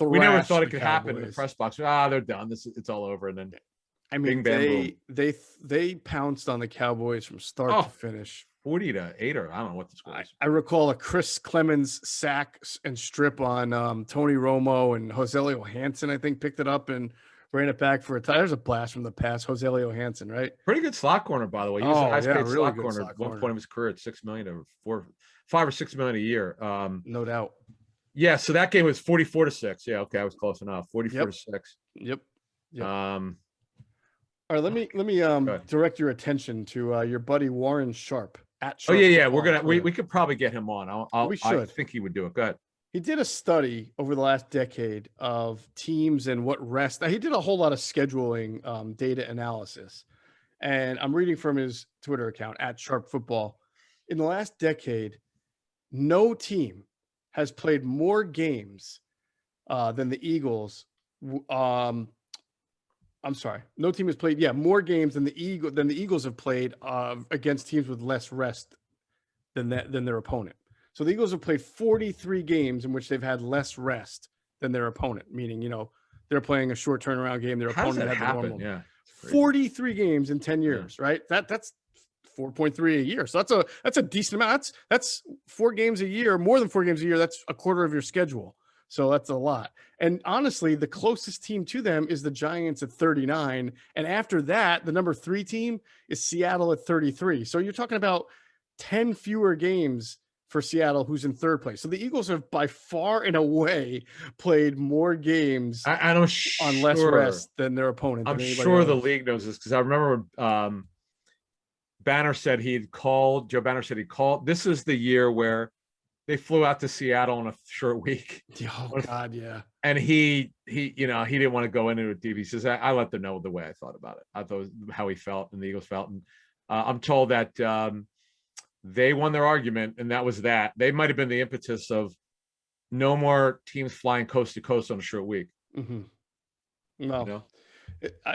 we never thought it could happen in the press box. They're done. It's all over, and then I mean, they pounced on the Cowboys from start to finish. 40-8, or I don't know what the score is. I recall a Chris Clemens sack and strip on Tony Romo, and Joselio Hansen, I think, picked it up and ran it back for a tie. There's a blast from the past. Joselio Hansen, right? Pretty good slot corner, by the way. He was the highest paid slot corner at one point of his career at $6 million or $5 or $6 million a year. No doubt. Yeah, so that game was 44-6. Yeah, okay, I was close enough. 44-6. Yep. All right, let me direct your attention to your buddy Warren Sharp at Sharp. We could probably get him on. I think he would do it. Go ahead. He did a study over the last decade of teams and what rest. He did a whole lot of scheduling data analysis, and I'm reading from his Twitter account at Sharp Football. In the last decade, no team has played more games than the Eagles. I'm sorry. No team has played, more games than the Eagles have played against teams with less rest than their opponent. So the Eagles have played 43 games in which they've had less rest than their opponent, meaning, they're playing a short turnaround game. Their opponent had the normal. Yeah, 43 games in 10 years, right? That's 4.3 a year. So that's a decent amount. That's 4 games a year, more than 4 games a year. That's a quarter of your schedule. So that's a lot. And honestly, the closest team to them is the Giants at 39. And after that, the number 3 team is Seattle at 33. So you're talking about 10 fewer games for Seattle, who's in 3rd place. So the Eagles have by far and away played more games on less rest than their opponent. I'm sure the league knows this because I remember Joe Banner said he'd called. This is the year where they flew out to Seattle in a short week. Oh God, yeah. And he didn't want to go into it deep. He says, I let them know the way I thought about it. I thought how he felt and the Eagles felt. And I'm told that they won their argument, and that was that. They might have been the impetus of no more teams flying coast to coast on a short week. Mm-hmm. No.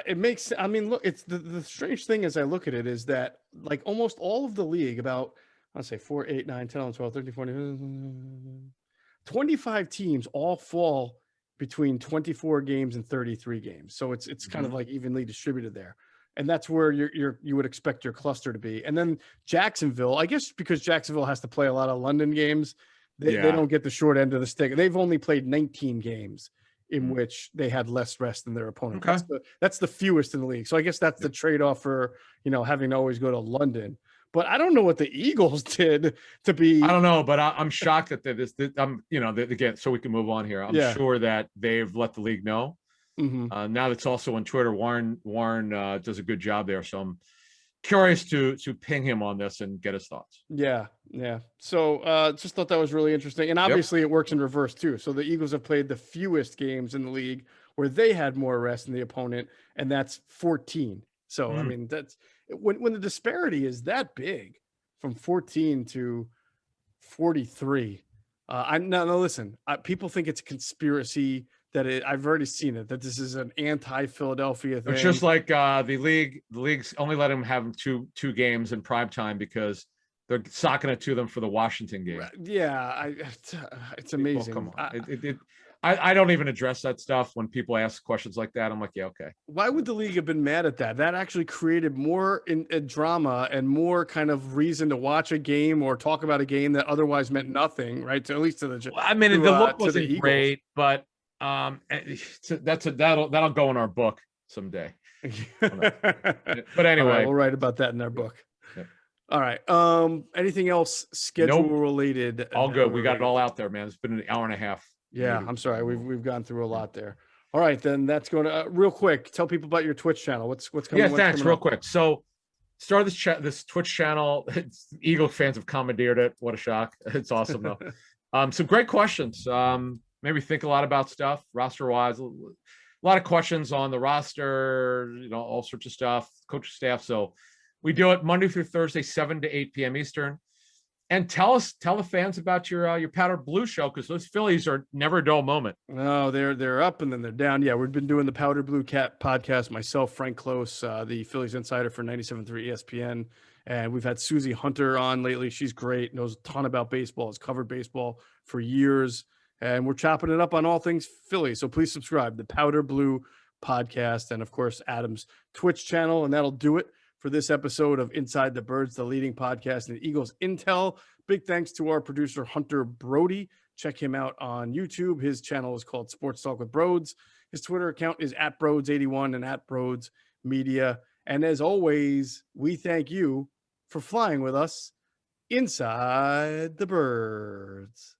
It makes, I mean, look, it's the strange thing as I look at it is that like almost all of the league, about I'll say 4, 8, 9, 10, 11, 12, 13, 14, 25 teams all fall between 24 games and 33 games. So it's kind of like evenly distributed there. And that's where you would expect your cluster to be. And then Jacksonville, I guess because Jacksonville has to play a lot of London games, they don't get the short end of the stick. They've only played 19 games in which they had less rest than their opponent. Okay. That's the fewest in the league. So I guess that's the trade-off for, having to always go to London. But I don't know what the Eagles did to be. I don't know, but I'm shocked that again, so we can move on here. I'm sure that they've let the league know. Mm-hmm. Now that's also on Twitter. Warren does a good job there. So curious to ping him on this and get his thoughts. Yeah, yeah. So just thought that was really interesting. And obviously it works in reverse too. So the Eagles have played the fewest games in the league where they had more rest than the opponent, and that's 14. So I mean, that's when the disparity is that big from 14 to 43. No, listen, people think it's a conspiracy that I've already seen it, that this is an anti-Philadelphia thing. It's just like the league's only let him have two games in prime time because they're socking it to them for the Washington game. Yeah, it's amazing. Well, come on. I don't even address that stuff when people ask questions like that. I'm like, yeah, okay. Why would the league have been mad at that? That actually created more drama and more kind of reason to watch a game or talk about a game that otherwise meant nothing, right? To at least to the. Well, I mean, the look wasn't great, but that'll go in our book someday. But anyway, right, we'll write about that in our book. Yep. All right. Anything else schedule related? All good. We got it all out there, man. It's been an hour and a half. Yeah, maybe. I'm sorry. We've gone through a lot there. All right, then that's going to real quick. Tell people about your Twitch channel. What's coming? Yeah, thanks. Real quick. So, started this Twitch channel. Eagle fans have commandeered it. What a shock! It's awesome though. Some great questions. Maybe think a lot about stuff roster wise. A lot of questions on the roster. All sorts of stuff. Coach staff. So, we do it Monday through Thursday, 7 to 8 p.m. Eastern. And tell the fans about your Powder Blue show, because those Phillies are never a dull moment. No, they're up and then they're down. Yeah, we've been doing the Powder Blue Cat podcast. Myself, Frank Close, the Phillies insider for 97.3 ESPN, and we've had Susie Hunter on lately. She's great, knows a ton about baseball, has covered baseball for years, and we're chopping it up on all things Philly. So please subscribe, the Powder Blue podcast, and of course Adam's Twitch channel, and that'll do it for this episode of Inside the Birds, the leading podcast in Eagles Intel. Big thanks to our producer, Hunter Brody. Check him out on YouTube. His channel is called Sports Talk with Broads. His Twitter account is @Broads81 and @Broads Media. And as always, we thank you for flying with us inside the birds.